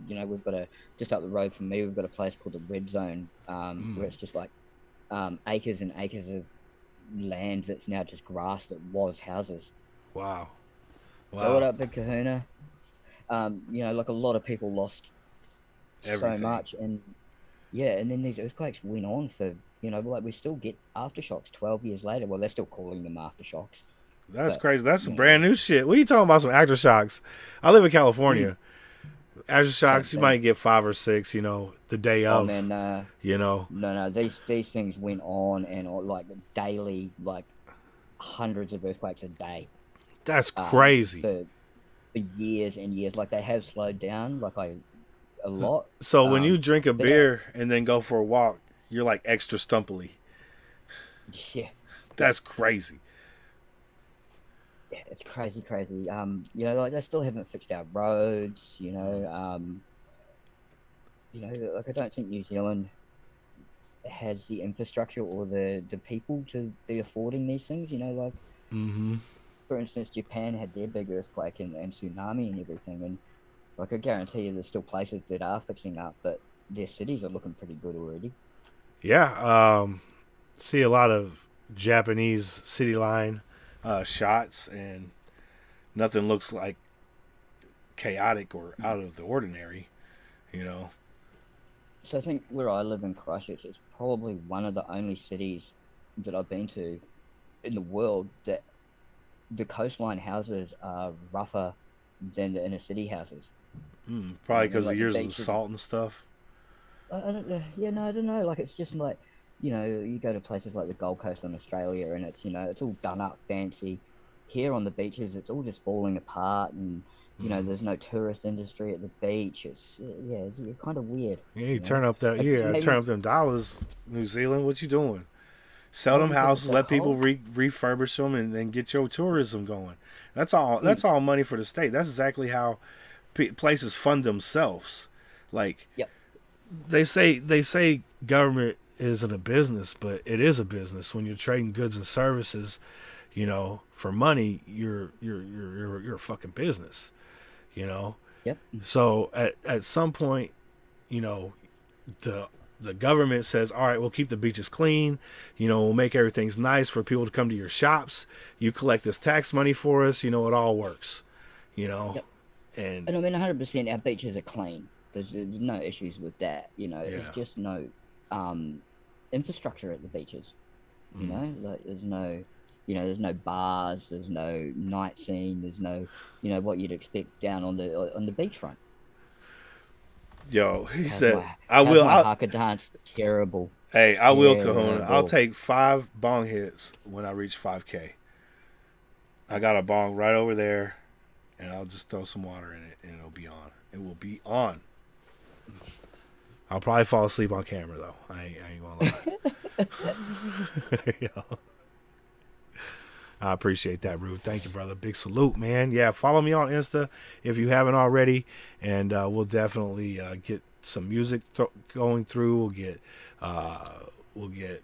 you know, we've got just up the road from me, we've got a place called the Red Zone, where it's just like acres and acres of land that's now just grass that was houses. Wow. So what Wow. up, Big Kahuna? You know, like a lot of people lost Everything. so much, and yeah, and then these earthquakes went on for, you know, like we still get aftershocks 12 years later. Well, they're still calling them aftershocks, That's but crazy. That's you some know, brand new shit. What are you talking about? Some aftershocks. I live in mm, California. same Aftershocks, you thing. might get 5 or 6, the day Oh of, man, you know. no, these things went on and on like daily, like hundreds of earthquakes a day, That's crazy. for years and years. Like they have slowed down, like a lot. So when you drink a But yeah, beer and then go for a walk, you're like extra stumpily. yeah, That's crazy. yeah, it's crazy, crazy. You know, like they still haven't fixed our roads. You know, like I don't think New Zealand has the infrastructure or the people to be affording these things. You know, like Mm-hmm. for instance, Japan had their big earthquake and tsunami and everything, and like I guarantee you, there's still places that are fixing up, but their cities are looking pretty good already. Yeah. See a lot of Japanese city line shots, and nothing looks like chaotic or out of the ordinary. You know. So I think where I live in Christchurch, it's probably one of the only cities that I've been to in the world that the coastline houses are rougher than the inner city houses. You Probably know, because of like the years of beaches. salt and stuff. I don't know. Yeah, no, I don't know. Like it's just like, you know, you go to places like the Gold Coast in Australia, and it's, you know, it's all done up fancy. Here on the beaches, it's all just falling apart, and you know, there's no tourist industry at the beach. It's yeah, it's kind of weird. Yeah, you You know, turn up that. like Yeah, turn maybe up them dollars. New Zealand, what you doing? Sell them maybe because it's houses, so let people cold. refurbish them, and then get your tourism going. That's all. Mm, That's all money for the state. That's exactly how places fund themselves. Like yep. they say government isn't a business, but it is a business. When you're trading goods and services, for money, you're a fucking business. You know. Yep. So at some point, you know, the the government says, all right, we'll keep the beaches clean. We'll make everything's nice for people to come to your shops. You collect this tax money for us. It all works. You know, Yep. and And I mean, 100% our beaches are clean. There's no issues with that. You know, it's yeah, just no um, infrastructure at the beaches. You mm. know, like there's no bars, there's no night scene, there's no, what you'd expect down on the beachfront. Yo, he How's said, my I how's will. my haka dance? Terrible, Hey, I will, Kahuna. I'll terrible. take 5 bong hits when I reach 5K. I got a bong right over there, and I'll just throw some water in it, and it'll be on. It will be on. I'll probably fall asleep on camera though. I ain't gonna lie. Yo, I appreciate that, Rude. Thank you, brother. Big salute, man. Yeah, follow me on Insta if you haven't already, and we'll definitely get some music going through. Uh, we'll get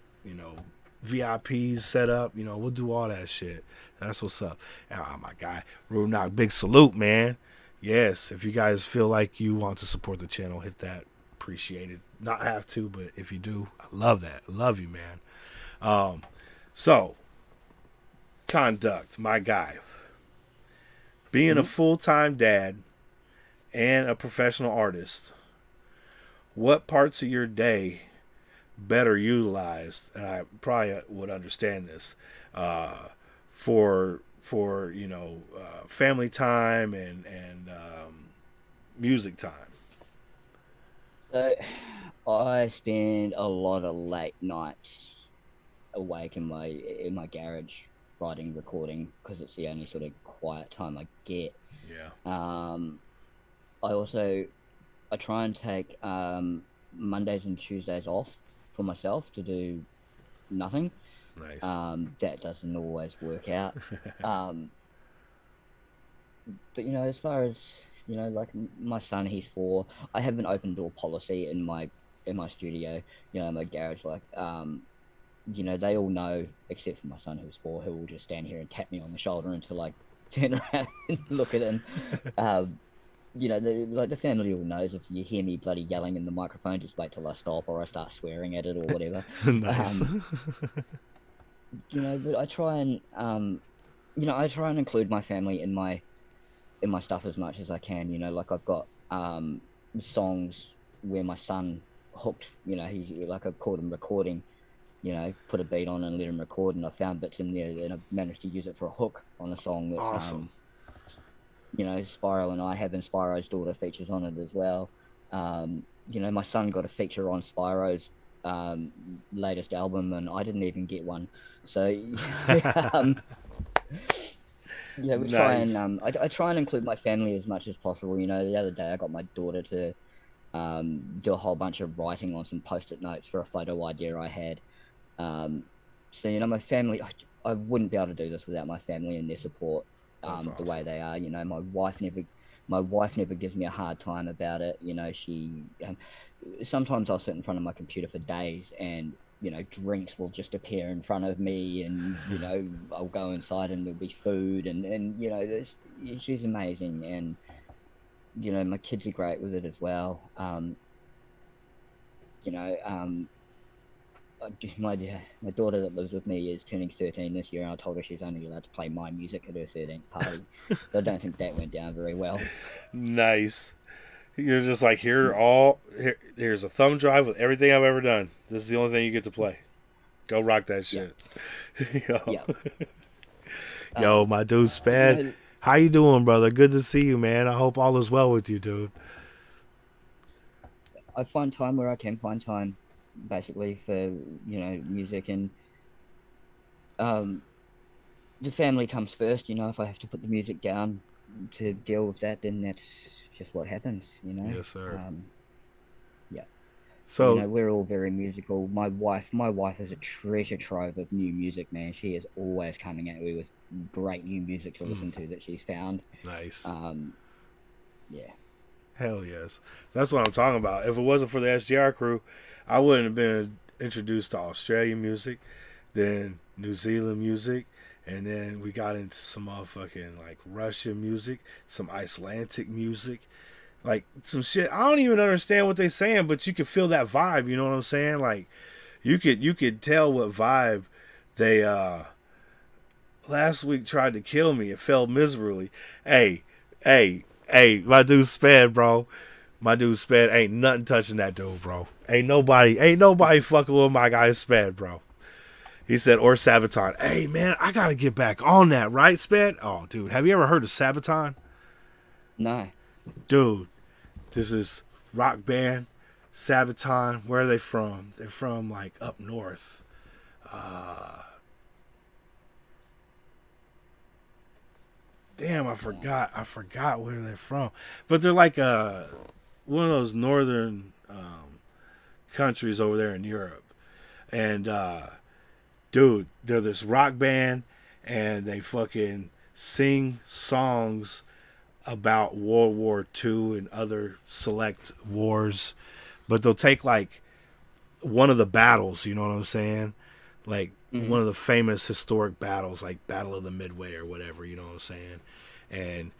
VIPs set up. We'll do all that shit. That's what's up. Oh my guy, Rude Knock. Big salute, man. Yes, if you guys feel like you want to support the channel, hit that. Appreciate it. Not have to, but if you do, I love that. I love you, man. So conduct, my guy. Being a Mhm. full-time dad and a professional artist, what parts of your day better utilized? And I probably would understand this for family time and music time. So I spend a lot of late nights awake in my garage writing, recording, because it's the only sort of quiet time I get. Yeah, Um, I try and take Mondays and Tuesdays off for myself to do nothing. nice. That doesn't always work out. Um, but as far as like my son, he's 4. I have an open door policy in my studio, my garage. Like, they all know except for my son who's 4, who will just stand here and tap me on the shoulder until I turn around and look at it. And, you know, the family all knows if you hear me bloody yelling in the microphone, just wait till I stop or I start swearing at it or whatever. Nice. You know, but I try and you know, I try and include my family in my stuff as much as I can. You know, like I've got songs where my son hooked. You know, he's like I've caught him recording. You know, put a beat on and let him record, and I found bits in there, and I managed to use it for a hook on a song that Awesome. you know, Spyro and I have, and Spyro's daughter features on it as well. You know, my son got a feature on Spyro's latest album, and I didn't even get one. So, yeah, we try Nice. and I try and include my family as much as possible. You know, the other day I got my daughter to do a whole bunch of writing on some post-it notes for a photo idea I had. So, you know, my family, I wouldn't be able to do this without my family and their support. That's The way awesome. they are. You know, my wife never gives me a hard time about it. You know, she sometimes I'll sit in front of my computer for days, and you know, drinks will just appear in front of me, and you know, I'll go inside and there'll be food, and you know, she's amazing, and you know, my kids are great with it as well. You know, my daughter that lives with me is turning 13 this year, and I told her she's only allowed to play my music at her 13th party. So I don't think that went down very well. Nice. You're just like here's a thumb drive with everything I've ever done. This is the only thing you get to play. Go rock that Yeah, shit. Yo, yeah. yo, my dude You Spad. know, How you doing, brother? Good to see you, man. I hope all is well with you, dude. I find time where I can find time, basically for music, and um, the family comes first. You know, if I have to put the music down to deal with that, then that's just what happens. Yes, sir. Yeah. You So, know, we're all very musical. My wife is a treasure trove of new music, man. She is always coming at me with great new music to listen to that she's found. nice. Um, yeah, Hell yes. That's what I'm talking about. If it wasn't for the SGR crew, I wouldn't have been introduced to Australian music, then New Zealand music, and then we got into some motherfucking like Russian music, some Icelandic music, like some shit. I don't even understand what they're saying, but you can feel that vibe. You know what I'm saying? Like you could tell what vibe they last week tried to kill me. It failed miserably. Hey, hey, my dude Sped, bro. My dude Sped ain't nothing touching that dude, bro. Ain't nobody fucking with my guy Sped, bro. He said, or Sabaton. Hey, man, I gotta get back on that, right, Sped? Oh, dude, have you ever heard of Sabaton? no, Dude, this is rock band, Sabaton. Where are they from? They're from like up north. Damn, I forgot where they're from. But they're like one of those northern countries over there in Europe. And dude, they're this rock band, and they fucking sing songs about World War II and other select wars. But they'll take like one of the battles, you know what I'm saying? Like hmm one of the famous historic battles, like Battle of the Midway or whatever, you know what I'm saying? And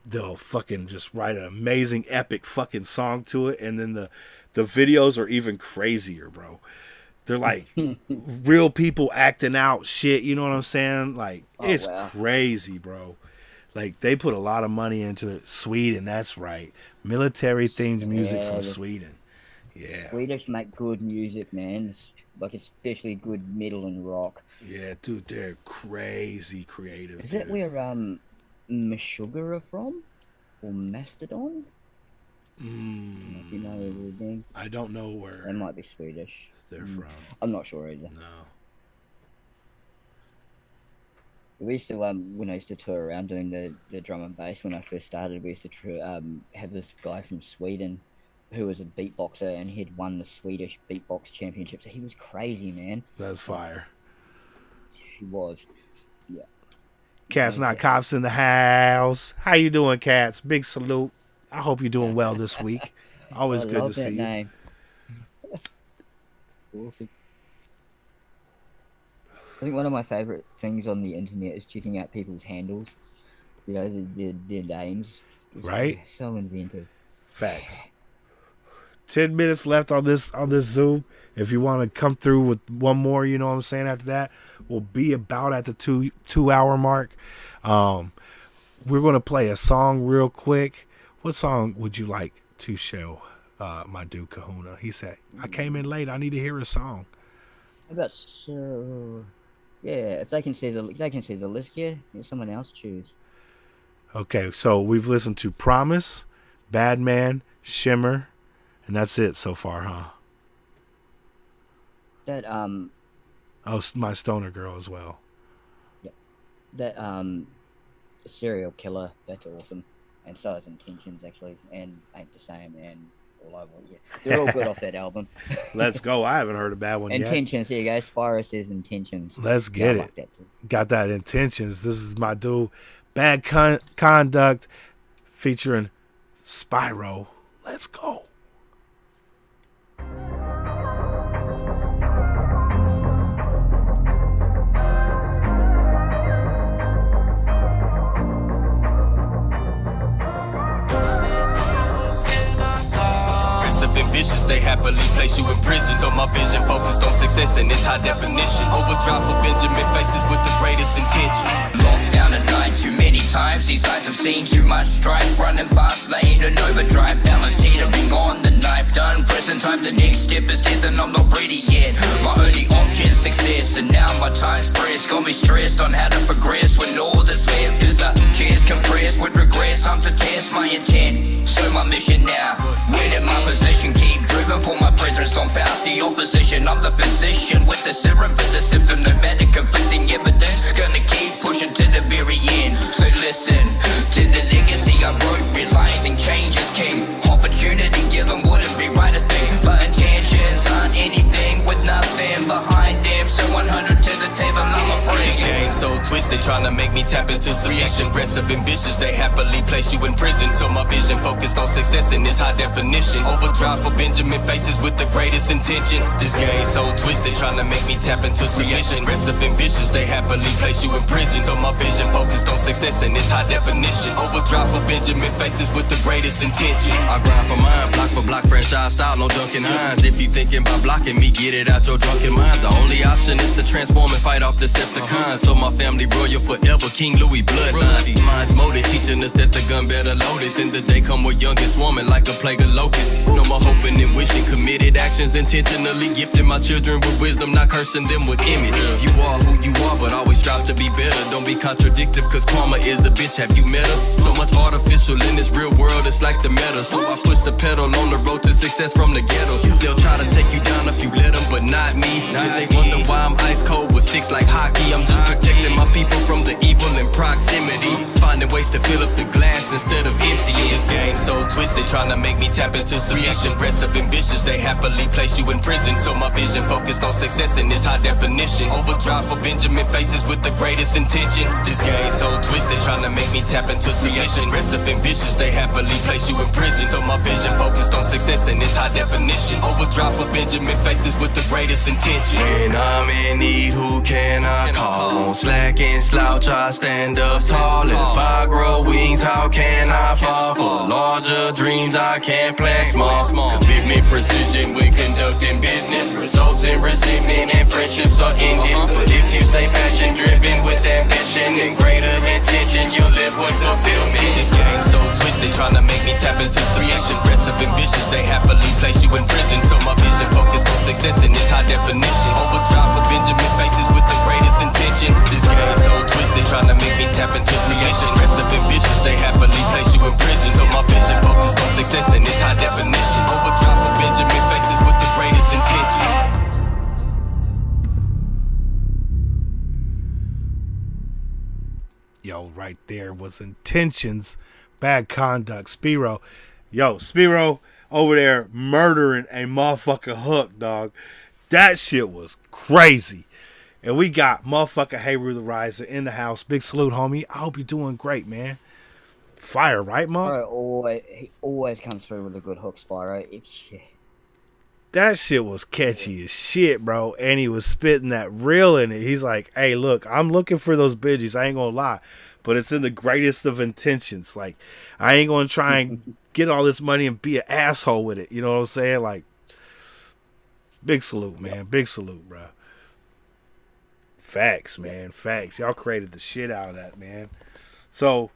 they'll fucking just write an amazing epic fucking song to it, and then the videos are even crazier, bro. They're like real people acting out shit, you know what I'm saying? Like Oh it's wow, crazy, bro. Like they put a lot of money into it. Sweden, that's right. Military themed music yeah, from the Sweden. Yeah. Swedish make good music, man. Like especially good metal and rock. Yeah, dude, they're crazy creative, Is that dude. where Meshuggah are from, or Mastodon? I don't know if you know everything. I don't know They where might be Swedish. they're Mm, from. I'm not sure either. No. We used to when I used to tour around doing the drum and bass when I first started. We used to have this guy from Sweden who was a beatboxer, and he'd won the Swedish beatbox championship. So he was crazy, man. That's Like fire. he was. Yeah. Cats No not doubt. cops in the house. How you doing, cats? Big salute. I hope you're doing well this week. I Always good to love see that you. name. It's awesome. I think one of my favorite things on the internet is checking out people's handles. You know, their names. Just, Right? So inventive. Facts. 10 minutes left on this Zoom. If you want to come through with one more, you know what I'm saying, after that, we'll be about at the two hour mark. We're going to play a song real quick. What song would you like to show my dude Kahuna? He said, I came in late. I need to hear a song. How about so? Yeah, if they can see the list here, let someone else choose. Okay, so we've listened to Promise, Bad Man, Shimmer, and that's it so far, huh? That Oh, my Stoner Girl as well. that serial killer. That's awesome, and so is Intentions actually, and Ain't the Same, and all over. Yeah, they're all good off that album. Let's go. I haven't heard a bad one yet. Intentions. There you go. Spyro says Intentions. Let's Yeah, get I it. like that too. Got that Intentions. This is my dude, Bad Conduct, featuring Spyro. Let's go. Aggressive and vicious, they happily place you in prison. So my vision focused on success and it's high definition. Overdrive for Benjamin faces with the greatest intention. Locked down and died too many times. These eyes have seen too much strife. Running fast lane and overdrive. Balance teetering on the knife. Done prison time. The next step is death and I'm not ready yet. My only option success. And now my time's pressed. Got me stressed on how to progress when all that's left is a chest compressed with regrets. I'm to test my intent. So my mission now. Win in my position. Keep driven for my brethren. Stomp out the opposition. I'm the physician with the serum for the symptom. No matter conflicting evidence. Gonna keep pushing to the very end. So listen to the legacy I wrote. Realizing change is king. Opportunity given wouldn't be right a thing. But intentions aren't anything with nothing behind them. So 100 to the table, I'm a This bring. game so twisted, trying to make me tap into submission. Aggressive and vicious, they happily place you in prison. So my vision focused on success and it's high definition. Overdrive for Benjamin faces with the greatest intention. This game so twisted, trying to make me tap into submission. Aggressive and vicious, they happily place you in prison. So my vision focused on success and it's high definition. Overdrive for Benjamin faces with the greatest intention. I grind for mine, block for block, franchise style, no Duncan Hines. If you thinking about blocking me, get it out your drunken mind. The only option is to transform and fight off Decepticons. So my family royal forever, King Louis bloodline. Mine's molded, teaching us that the gun better loaded. Then the day come with youngest woman like a plague of locusts. No more hoping and wishing, committed actions intentionally gifting my children with wisdom, not cursing them with image. You are who you are, but always strive to be better. Don't be contradictive, cause karma is a bitch. Have you met her? So much artificial in this real world, it's like the meta. So I push the pedal on the road to success from the ghetto. They'll try to take you down if you let them, but not me. Then they wonder why I'm ice cold with sticks like hockey. I'm just protecting my people from the evil in proximity. Finding ways to fill up the glass instead of emptying. This game so twisted, trying to make me tap into submission. Aggressive and vicious, they happily place you in prison. So my vision focused on success and it's high definition. Overdrive for Benjamin faces with the greatest intention. This game so twisted, trying to make me tap into submission. Aggressive and vicious, they happily place you in prison. So my vision focused on success and it's high definition. Overdrive for Benjamin faces with the greatest intention. When I'm in need, who can I call? On slack and slouch, I stand up tall. And if I grow wings, how can I fall? For larger dreams, I can't plan small. Commitment, precision when conducting business. Results in resentment and friendships are ended. But if you stay passion driven with ambition and greater intention, you'll live with fulfillment. This game so twisted, trying to make me tap into submission. Aggressive and vicious, they happily place you in prison. So my vision focused on success and it's high definition. Overdrive for Benjamin faces with the greatest intention. This game so twisted, trying to make me tap into submission. Aggressive and vicious, they happily place you in prison. So my vision focused on success and it's high definition. Overdrive for Benjamin faces with the greatest intention. Yo, right there was Intentions, Bad Conduct, Spiro. Yo, Spiro over there murdering a motherfucking hook, dog. That shit was crazy. And we got motherfucking Hayru the Riser in the house. Big salute, homie. I hope you're doing great, man. Fire, right, Mom? Spyro he always comes through with a good hook, Spyro. That shit was catchy as shit, bro. And he was spitting that real in it. He's like, hey, look, I'm looking for those bitches. I ain't gonna lie. but it's in the greatest of intentions. Like, I ain't gonna try and get all this money and be an asshole with it. You know what I'm saying? Like, big salute, man. Big salute, bro. Facts, man. Facts. Y'all created the shit out of that, man. So,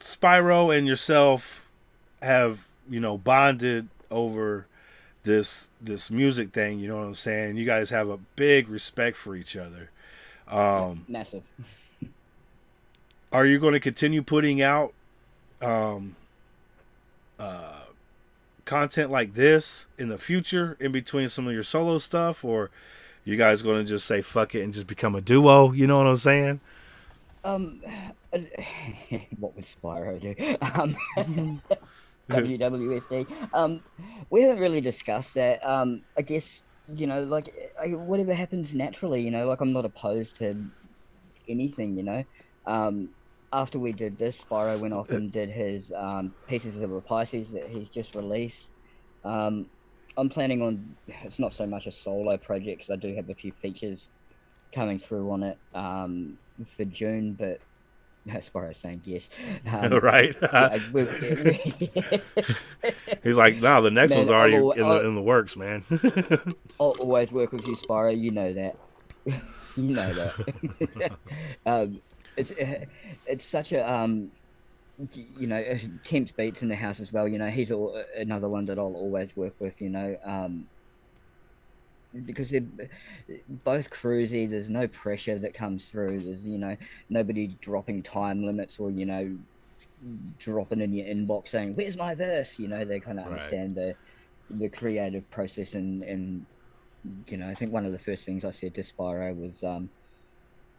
Spyro and yourself have, bonded over this music thing, you know what I'm saying? You guys have a big respect for each other. Massive. Are you going to continue putting out content like this in the future in between some of your solo stuff, or you guys going to just say fuck it and just become a duo, you know what I'm saying? What would Spyro do? WWSD. We haven't really discussed that. I guess, like, whatever happens naturally, like, I'm not opposed to anything. After we did this, Spyro went off and did his Pieces of a Pisces that he's just released. I'm planning on, it's not so much a solo project because I do have a few features coming through on it for June, but Spyro's saying yes. Right. He's like, no, the next Man, one's already in the works, man. I'll always work with you, Spyro. You know that. You know that. It's such a Temps Beats in the house as well. He's another one that I'll always work with. Because they're both cruisy. There's no pressure that comes through. There's nobody dropping time limits or dropping in your inbox saying where's my verse. They kind of understand the creative process and I think one of the first things I said to Spyro was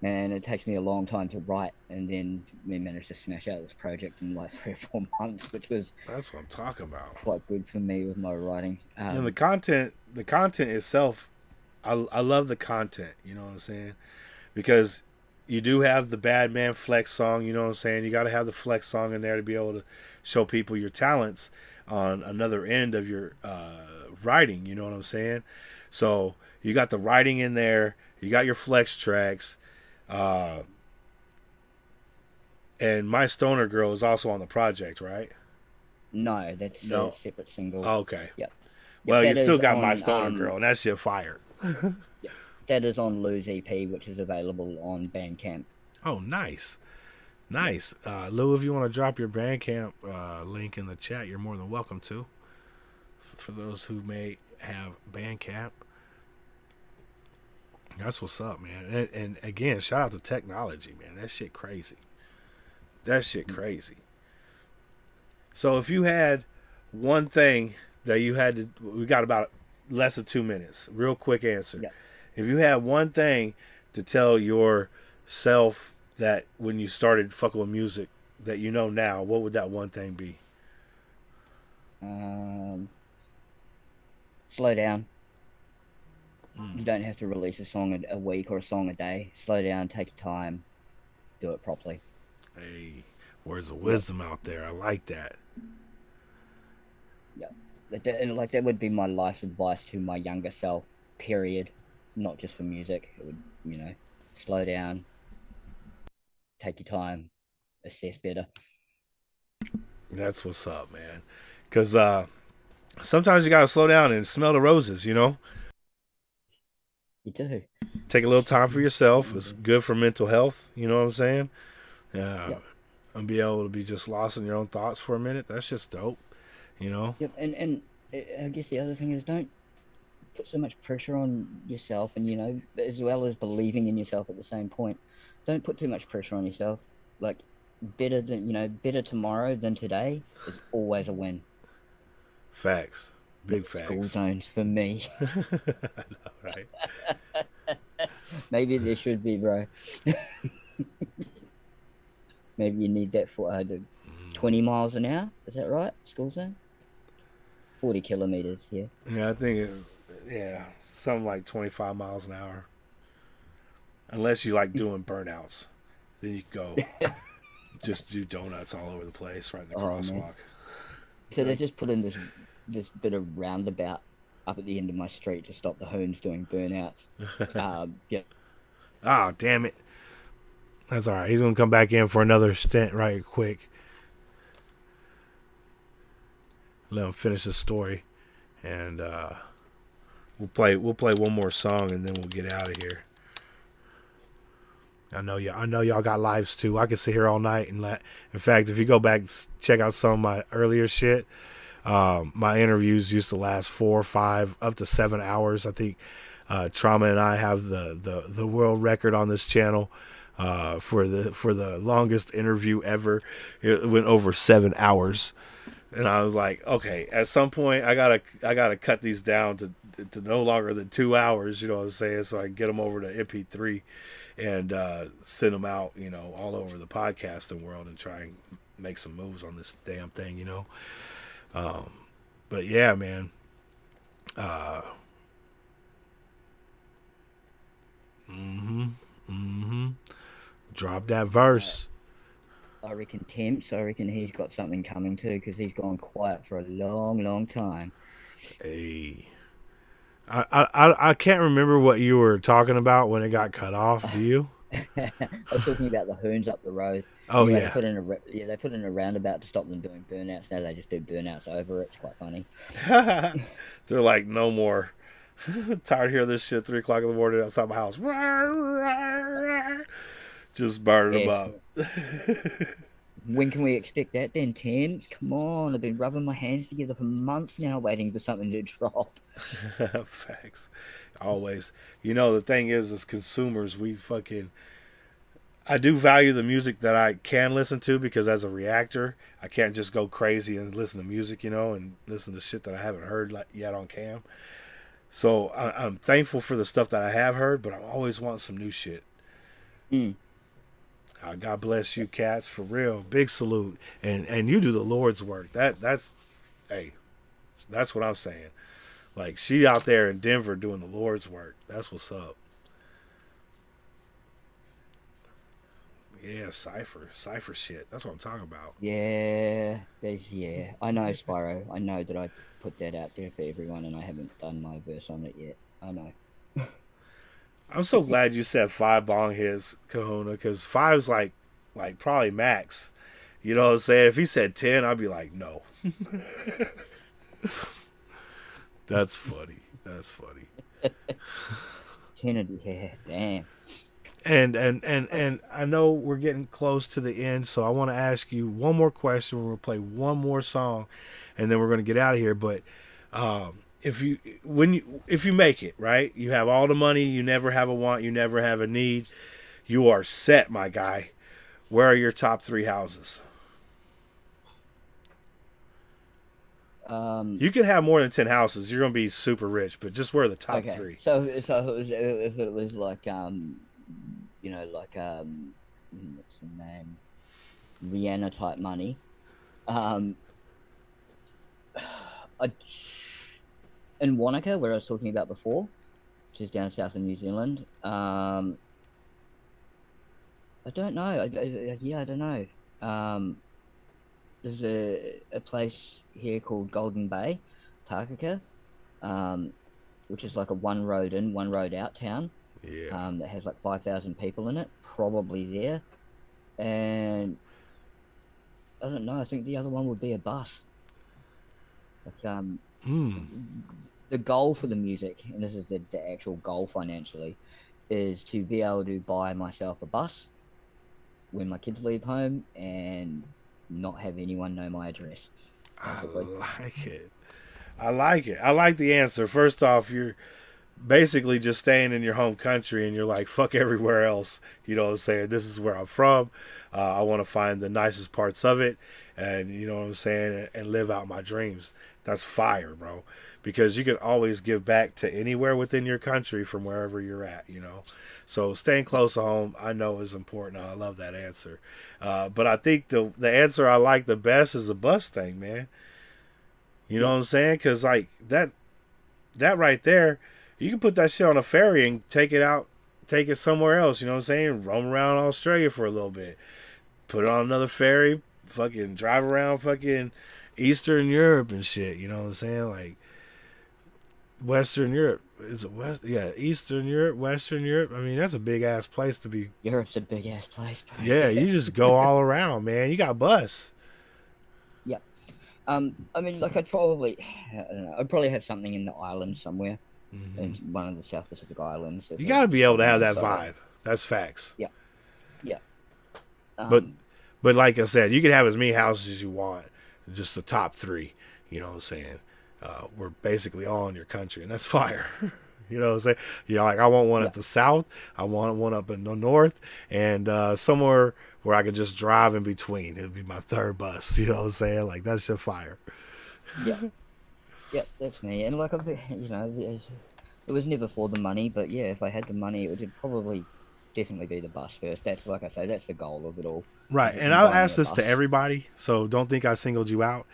man, it takes me a long time to write, and then we managed to smash out this project in like 3 or 4 months, which was that's what I'm talking about. Quite good for me with my writing. And the content itself, I love the content. You know what I'm saying? Because you do have the Bad Man Flex song. You know what I'm saying? You got to have the Flex song in there to be able to show people your talents on another end of your writing. You know what I'm saying? So you got the writing in there. You got your Flex tracks. And My Stoner Girl is also on the project, right? No, that's a separate single. Oh, okay. Yep. Well, you still got My Stoner Girl, and that shit fire. Yeah, that is on Lou's EP, which is available on Bandcamp. Oh, nice. Nice. Lou, if you want to drop your Bandcamp link in the chat, you're more than welcome to. For those who may have Bandcamp. That's what's up, man. And again, shout out to technology, man. That shit crazy. That shit crazy. So if you had one thing that you had to, we got about less than 2 minutes. Real quick answer. Yeah. If you had one thing to tell yourself that when you started fucking with music that you know now, what would that one thing be? Slow down. You don't have to release a song a week or a song a day. Slow down, take your time, do it properly. Hey, words of wisdom out there. I like that. Yeah, that would be my life's advice to my younger self. Period. Not just for music. It would, slow down, take your time, assess better. That's what's up, man. Because sometimes you gotta slow down and smell the roses. You do. Take a little time for yourself. It's good for mental health. You know what I'm saying? Yep. And be able to be just lost in your own thoughts for a minute. That's just dope. Yep. And I guess the other thing is don't put so much pressure on yourself, and as well as believing in yourself at the same point. Don't put too much pressure on yourself. Like better tomorrow than today is always a win. Facts. Big facts. School zones for me. I know, right? Maybe there should be, bro. Maybe you need that for 20 miles an hour. Is that right? School zone? 40 kilometers here. Yeah, I think something like 25 miles an hour. Unless you like doing burnouts. Then you can go just do donuts all over the place right in the crosswalk. Man. So they just put in this bit of roundabout up at the end of my street to stop the hoons doing burnouts. Yeah. Oh, damn it. That's all right. He's gonna come back in for another stint right quick. Let him finish the story, and we'll play one more song, and then we'll get out of here. I know y'all got lives too. I can sit here all night and in fact, if you go back check out some of my earlier shit, my interviews used to last 4, 5, up to 7 hours. I think Trauma and I have the world record on this channel for the longest interview ever. It went over 7 hours, and I was like, okay, at some point I gotta cut these down to no longer than 2 hours. You know what I'm saying? So I can get them over to MP3 and send them out, all over the podcasting world and try and make some moves on this damn thing, But yeah, man. Drop that verse. I reckon Temps. I reckon he's got something coming too, because he's gone quiet for a long, long time. Hey. I can't remember what you were talking about when it got cut off. Do you? I was talking about the Hoons up the road. Oh, They yeah. put in a roundabout to stop them doing burnouts. Now they just do burnouts over it. It's quite funny. They're like, no more. Tired of hearing this shit at 3 o'clock in the morning outside my house. Just burning them up. When can we expect that then, Temps? Come on, I've been rubbing my hands together for months now, waiting for something to drop. Facts. Always. The thing is, as consumers, I do value the music that I can listen to, because as a reactor, I can't just go crazy and listen to music, and listen to shit that I haven't heard yet on cam. So I'm thankful for the stuff that I have heard, but I always want some new shit. God bless you, cats, for real. Big salute, and you do the Lord's work. That's what I'm saying. Like, she out there in Denver doing the Lord's work. That's what's up. Yeah, Cypher shit. That's what I'm talking about. Yeah, I know, Spyro. I know that I put that out there for everyone, and I haven't done my verse on it yet. I know. I'm so glad you said 5 bong hits, Kahuna, because 5's like probably max. You know what I'm saying? If he said 10, I'd be like, no. That's funny. 10, yeah, damn. And I know we're getting close to the end, so I want to ask you one more question. We're gonna play one more song, and then we're gonna get out of here. But if you make it, right, you have all the money, you never have a want, you never have a need, you are set, my guy. Where are your top 3 houses? You can have more than 10 houses. You're gonna be super rich, but just where are the top 3? So if it was like what's the name, Rihanna type money, in Wanaka, where I was talking about before, which is down south in New Zealand. I don't know. I don't know. There's a place here called Golden Bay, Takaka, which is like a one road in, one road out town. Yeah. That has like 5,000 people in it, probably there. And I don't know. I think the other one would be a bus. Like, the goal for the music, and this is the actual goal financially, is to be able to buy myself a bus when my kids leave home and not have anyone know my address. Basically. I like it. I like the answer. First off, you're basically just staying in your home country, and you're like, fuck everywhere else. You know what I'm saying? This is where I'm from. I want to find the nicest parts of it, and you know what I'm saying, and live out my dreams. That's fire, bro. Because you can always give back to anywhere within your country from wherever you're at, So staying close to home, I know, is important. I love that answer. But I think the answer I like the best is the bus thing, man. You know what I'm saying? Because like that right there, you can put that shit on a ferry and take it somewhere else. You know what I'm saying? Roam around Australia for a little bit. Put it on another ferry, fucking drive around fucking Eastern Europe and shit. You know what I'm saying? Like Western Europe. is it West? Yeah, Eastern Europe, Western Europe. I mean, that's a big ass place to be. Europe's a big ass place, bro. Yeah, you just go all around, man. You got bus. Yeah. I mean, like, I don't know, I'd probably have something in the islands somewhere, in one of the South Pacific Islands. You got to be able to have that So, vibe. That's facts. Yeah. But but like I said, you can have as many houses as you want. Just the top three. You know what I'm saying? We're basically all in your country, and that's fire. You know what I'm saying? You know, like I want one at the south. I want one up in the north, and somewhere where I could just drive in between. It'd be my third bus. You know what I'm saying? Like that's just fire. yeah, yeah, that's me. And like, it was never for the money, but yeah, if I had the money, it would probably definitely be the bus first. That's, like I say, that's the goal of it all. Right, If and you I'll buy me ask a this to bus. everybody, so don't think I singled you out.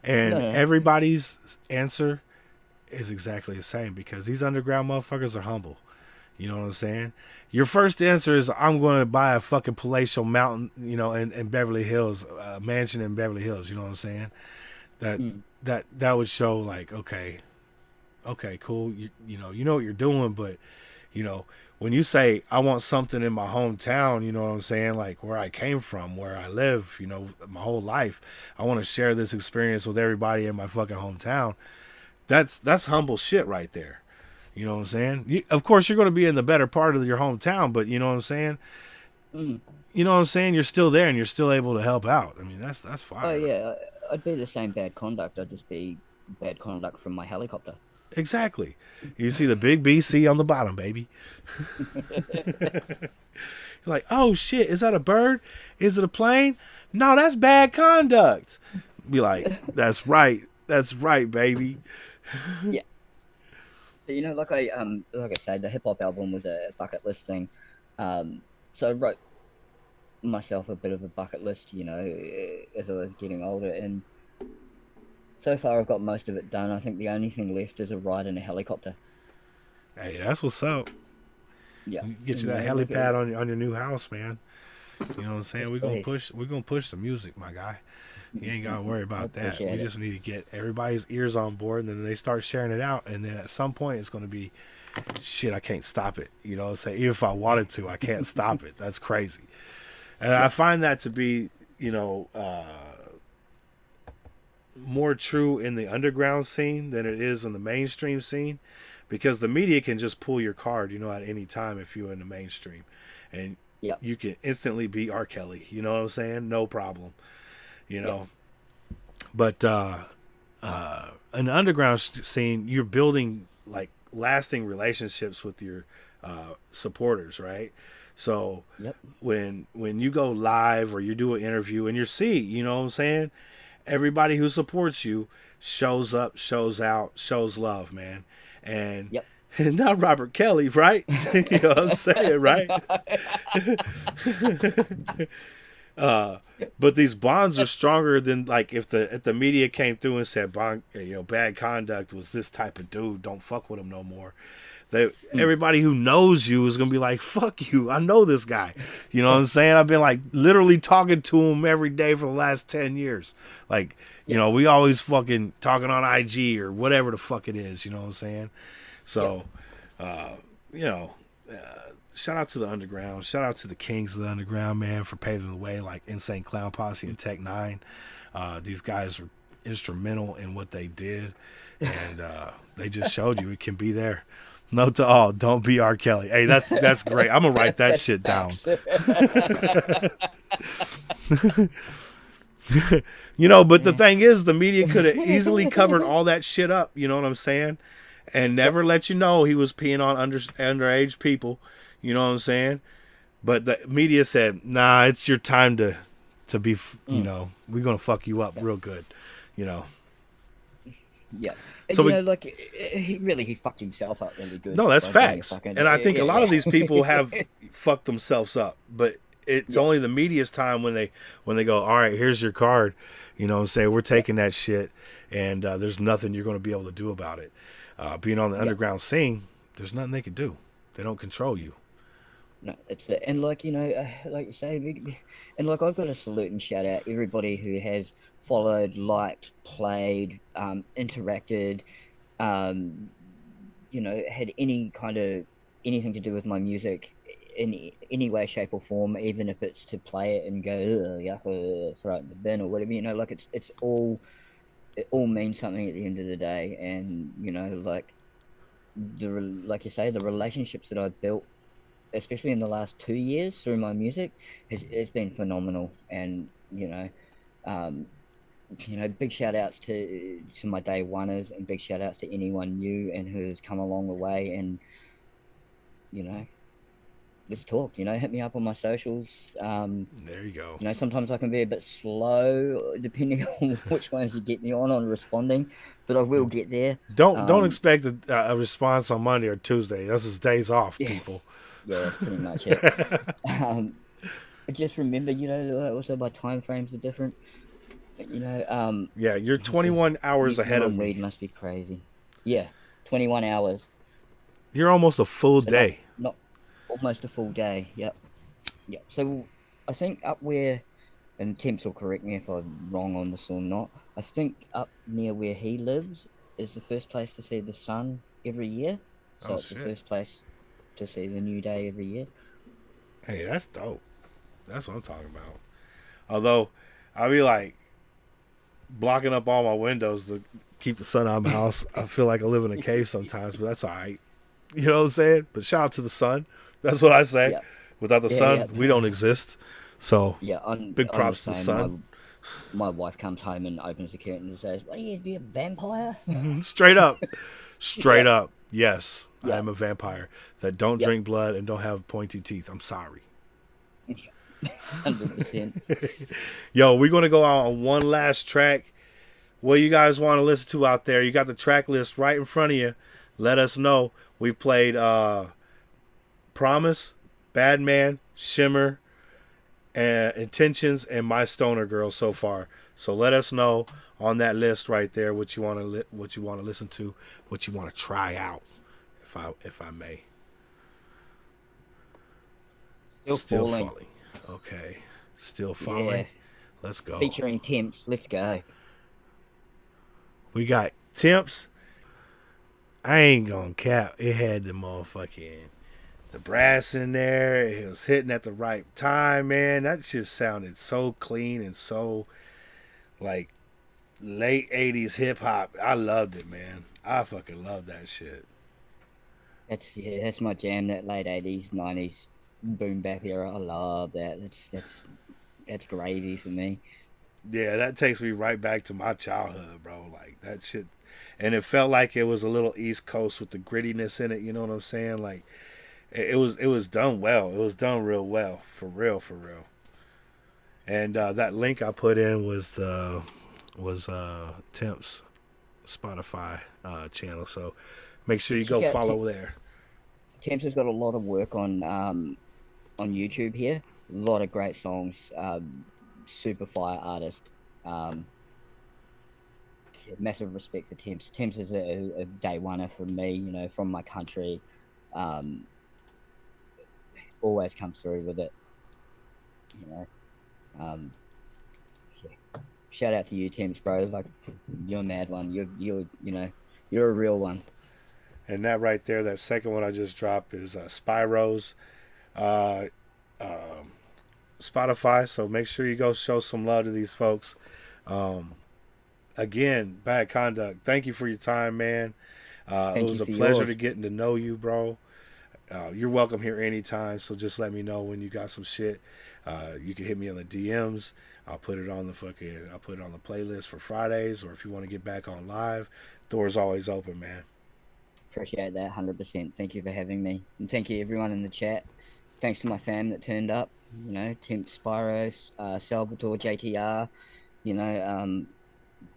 And No, no. everybody's answer is exactly the same because these underground motherfuckers are humble. You know what I'm saying? Your first answer is I'm going to buy a fucking palatial mountain, you know, in Beverly Hills, a mansion in Beverly Hills. You know what I'm saying? That would show like, okay, cool. You know what you're doing, but you know, when you say I want something in my hometown, you know what I'm saying, like where I came from, where I live, you know, my whole life, I want to share this experience with everybody in my fucking hometown. That's humble shit right there. You know what I'm saying? Of course, you're going to be in the better part of your hometown, but you know what I'm saying? You know what I'm saying? You're still there and you're still able to help out. I mean, that's fire. Oh yeah, I'd be the same bad conduct. I'd just be bad conduct from my helicopter. Exactly. You see the big BC on the bottom, baby. You're like, oh shit, is that a bird? Is it a plane? No, that's bad conduct. Be like, that's right, baby. Yeah. So like I said, the hip hop album was a bucket list thing. So I wrote myself a bit of a bucket list, as I was getting older, and so far I've got most of it done. I think the only thing left is a ride in a helicopter. Hey, that's what's up. Yeah. Get you that helipad on your new house, man. You know what I'm saying? Yes, We're gonna push the music, my guy. You ain't gotta worry about that. appreciate We it. just need to get everybody's ears on board, and then they start sharing it out, and then at some point it's gonna be shit. I can't stop it. You know what I'm saying? Even if I wanted to, I can't stop it. That's crazy. And I find that to be, more true in the underground scene than it is in the mainstream scene, because the media can just pull your card, at any time if you're in the mainstream, and Yeah. you can instantly be R. Kelly. You know what I'm saying? No problem. But in the underground scene, you're building like lasting relationships with your supporters, right? So Yep. when you go live or you do an interview and you're you know what I'm saying? Everybody who supports you shows up, shows out, shows love, man. And Yep. not Robert Kelly, right? You know what I'm saying, right? But these bonds are stronger than like if the media came through and said bad conduct was this type of dude, don't fuck with him no more. Everybody who knows you is gonna be like, fuck you, I know this guy. You know what I'm saying? I've been like literally talking to him every day for the last 10 years. Like, we always fucking talking on IG or whatever the fuck it is, you know what I'm saying? So shout out to the underground, shout out to the kings of the underground, man, for paving the way, like Insane Clown Posse and Tech Nine. These guys were instrumental in what they did, and they just showed you it can be there. Note to all, don't be R. Kelly. Hey, that's great. I'm gonna write that shit down. But the thing is, the media could have easily covered all that shit up. You know what I'm saying? And never let you know he was peeing on underage people. You know what I'm saying? But the media said, "Nah, it's your time to be. We're gonna fuck you up real good." Yeah. So he fucked himself up really good. No, that's by being a facts. fucking- And I think yeah, a lot of yeah. these people have fucked themselves up, but it's only the media's time when they go, all right, here's your card, and say we're taking that shit, and there's nothing you're going to be able to do about it. Being on the underground scene, there's nothing they can do. They don't control you. No, it's and like you say, and like I've got to salute and shout out everybody who has followed, liked, played, interacted, had any kind of anything to do with my music in any way, shape, or form, even if it's to play it and go, "Ugh, yuck, throw it in the bin or whatever, like it's all it all means something at the end of the day, and like like you say, the relationships that I've built, especially in the last 2 years through my music, has been phenomenal, and um, big shout outs to my day oneers, and big shout outs to anyone new and who's come along the way, and you know let's talk. Hit me up on my socials. There you go. Sometimes I can be a bit slow depending on which ones you get me on responding, but I will get there. Don't expect a response on Monday or Tuesday. That's his days off, Yeah. people. Yeah, pretty much it. Just remember, also my time frames are different. Yeah, you're 21 hours ahead of Weed me. must be crazy. Yeah, 21 hours. You're almost a full So day. not almost a full day. Yep. So I think up where, and Temps will correct me if I'm wrong on this or not, I think up near where he lives is the first place to see the sun every year. So Oh, it's the shit. first place to see the new day every year. Hey, that's dope. That's what I'm talking about. Although, I'll be like blocking up all my windows to keep the sun out of my house. I feel like I live in a cave sometimes, but that's all right. You know what I'm saying? But shout out to the sun. That's what I say. Yeah. Without the Yeah, sun, yeah. we don't exist. So, Yeah, Big props to the sun. My wife comes home and opens the curtain and says, "What are you, be a vampire?" straight up. Straight up. Yes, I Yeah. am a vampire that don't Yeah. drink blood and don't have pointy teeth. I'm sorry. 100%. Yo, we're going to go out on one last track. What you guys want to listen to out there? You got the track list right in front of you. Let us know. We played Promise, Bad Man, Shimmer, and Intentions, and My Stoner Girl so far. So let us know on that list right there what you want to listen to, what you want to try out, if I may. Still falling. Okay. Still falling. Yeah. Let's go. Featuring Temps. Let's go. We got Temps. I ain't gonna cap. It had the motherfucking the brass in there. It was hitting at the right time, man. That just sounded so clean and so like late 80s hip hop. I loved it, man. I fucking love that shit. That's my jam. That late 80s, 90s boom bap era. I love that. That's gravy for me. Yeah, that takes me right back to my childhood, bro. Like that shit. And it felt like it was a little East Coast with the grittiness in it, you know what I'm saying? Like it was done well. It was done real well. For real. And that link I put in was Temp's Spotify channel. So make sure you go Check out follow there. Temps has got a lot of work on YouTube here. A lot of great songs. Super fire artist. Massive respect for Temps. Temps is a day oneer for me. From my country. Always comes through with it. Yeah. Shout out to you, Temps, bro. Like you're a mad one. You're a real one. And that right there, that second one I just dropped is Spyro's Spotify. So make sure you go show some love to these folks. Again, Bad Conduct, thank you for your time, man. It was a pleasure to getting to know you, bro. You're welcome here anytime. So just let me know when you got some shit. You can hit me on the DMs. I'll put it on the playlist for Fridays, or if you want to get back on live, door's always open, man. Appreciate that 100%. Thank you for having me. And thank you everyone in the chat. Thanks to my fam that turned up. Tim Spyros, Salvatore, JTR.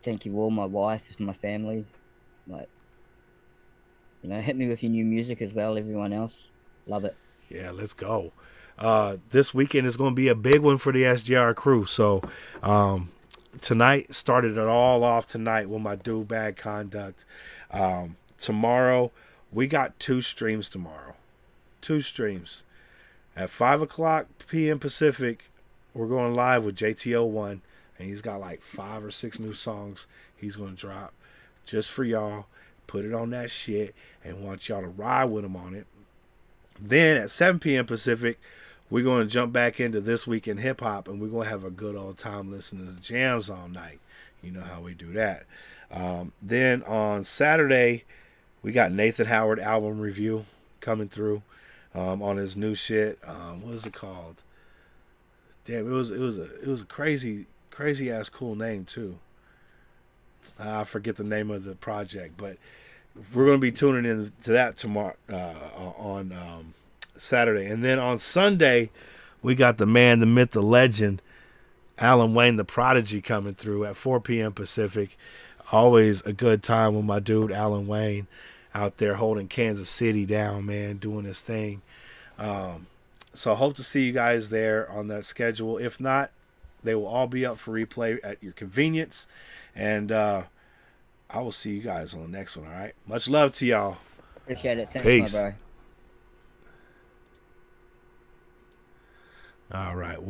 Thank you all, my wife, my family. Hit me with your new music as well, everyone else. Love it. Yeah, let's go. This weekend is going to be a big one for the SGR crew. So tonight, started it all off tonight with my dude Bad Conduct. Tomorrow, we got 2 streams tomorrow. 2 streams. At 5 o'clock p.m. Pacific, we're going live with JTO1. And he's got like 5 or 6 new songs he's going to drop just for y'all. put it on that shit, and want y'all to ride with them on it. Then at 7 p.m. Pacific, we're going to jump back into This Week in Hip Hop, and we're going to have a good old time listening to the jams all night. You know how we do that. Then on Saturday, we got Nathan Howard album review coming through on his new shit. What is it called? Damn, it was a crazy ass cool name too. I forget the name of the project, but we're going to be tuning in to that tomorrow on Saturday. And then on Sunday, we got the man, the myth, the legend, Alan Wayne, the Prodigy, coming through at 4 p.m. Pacific. Always a good time with my dude, Alan Wayne, out there holding Kansas City down, man, doing his thing. So I hope to see you guys there on that schedule. If not, they will all be up for replay at your convenience. And I will see you guys on the next one, all right? Much love to y'all. Appreciate it. Thanks, Peace. my bro. All right. We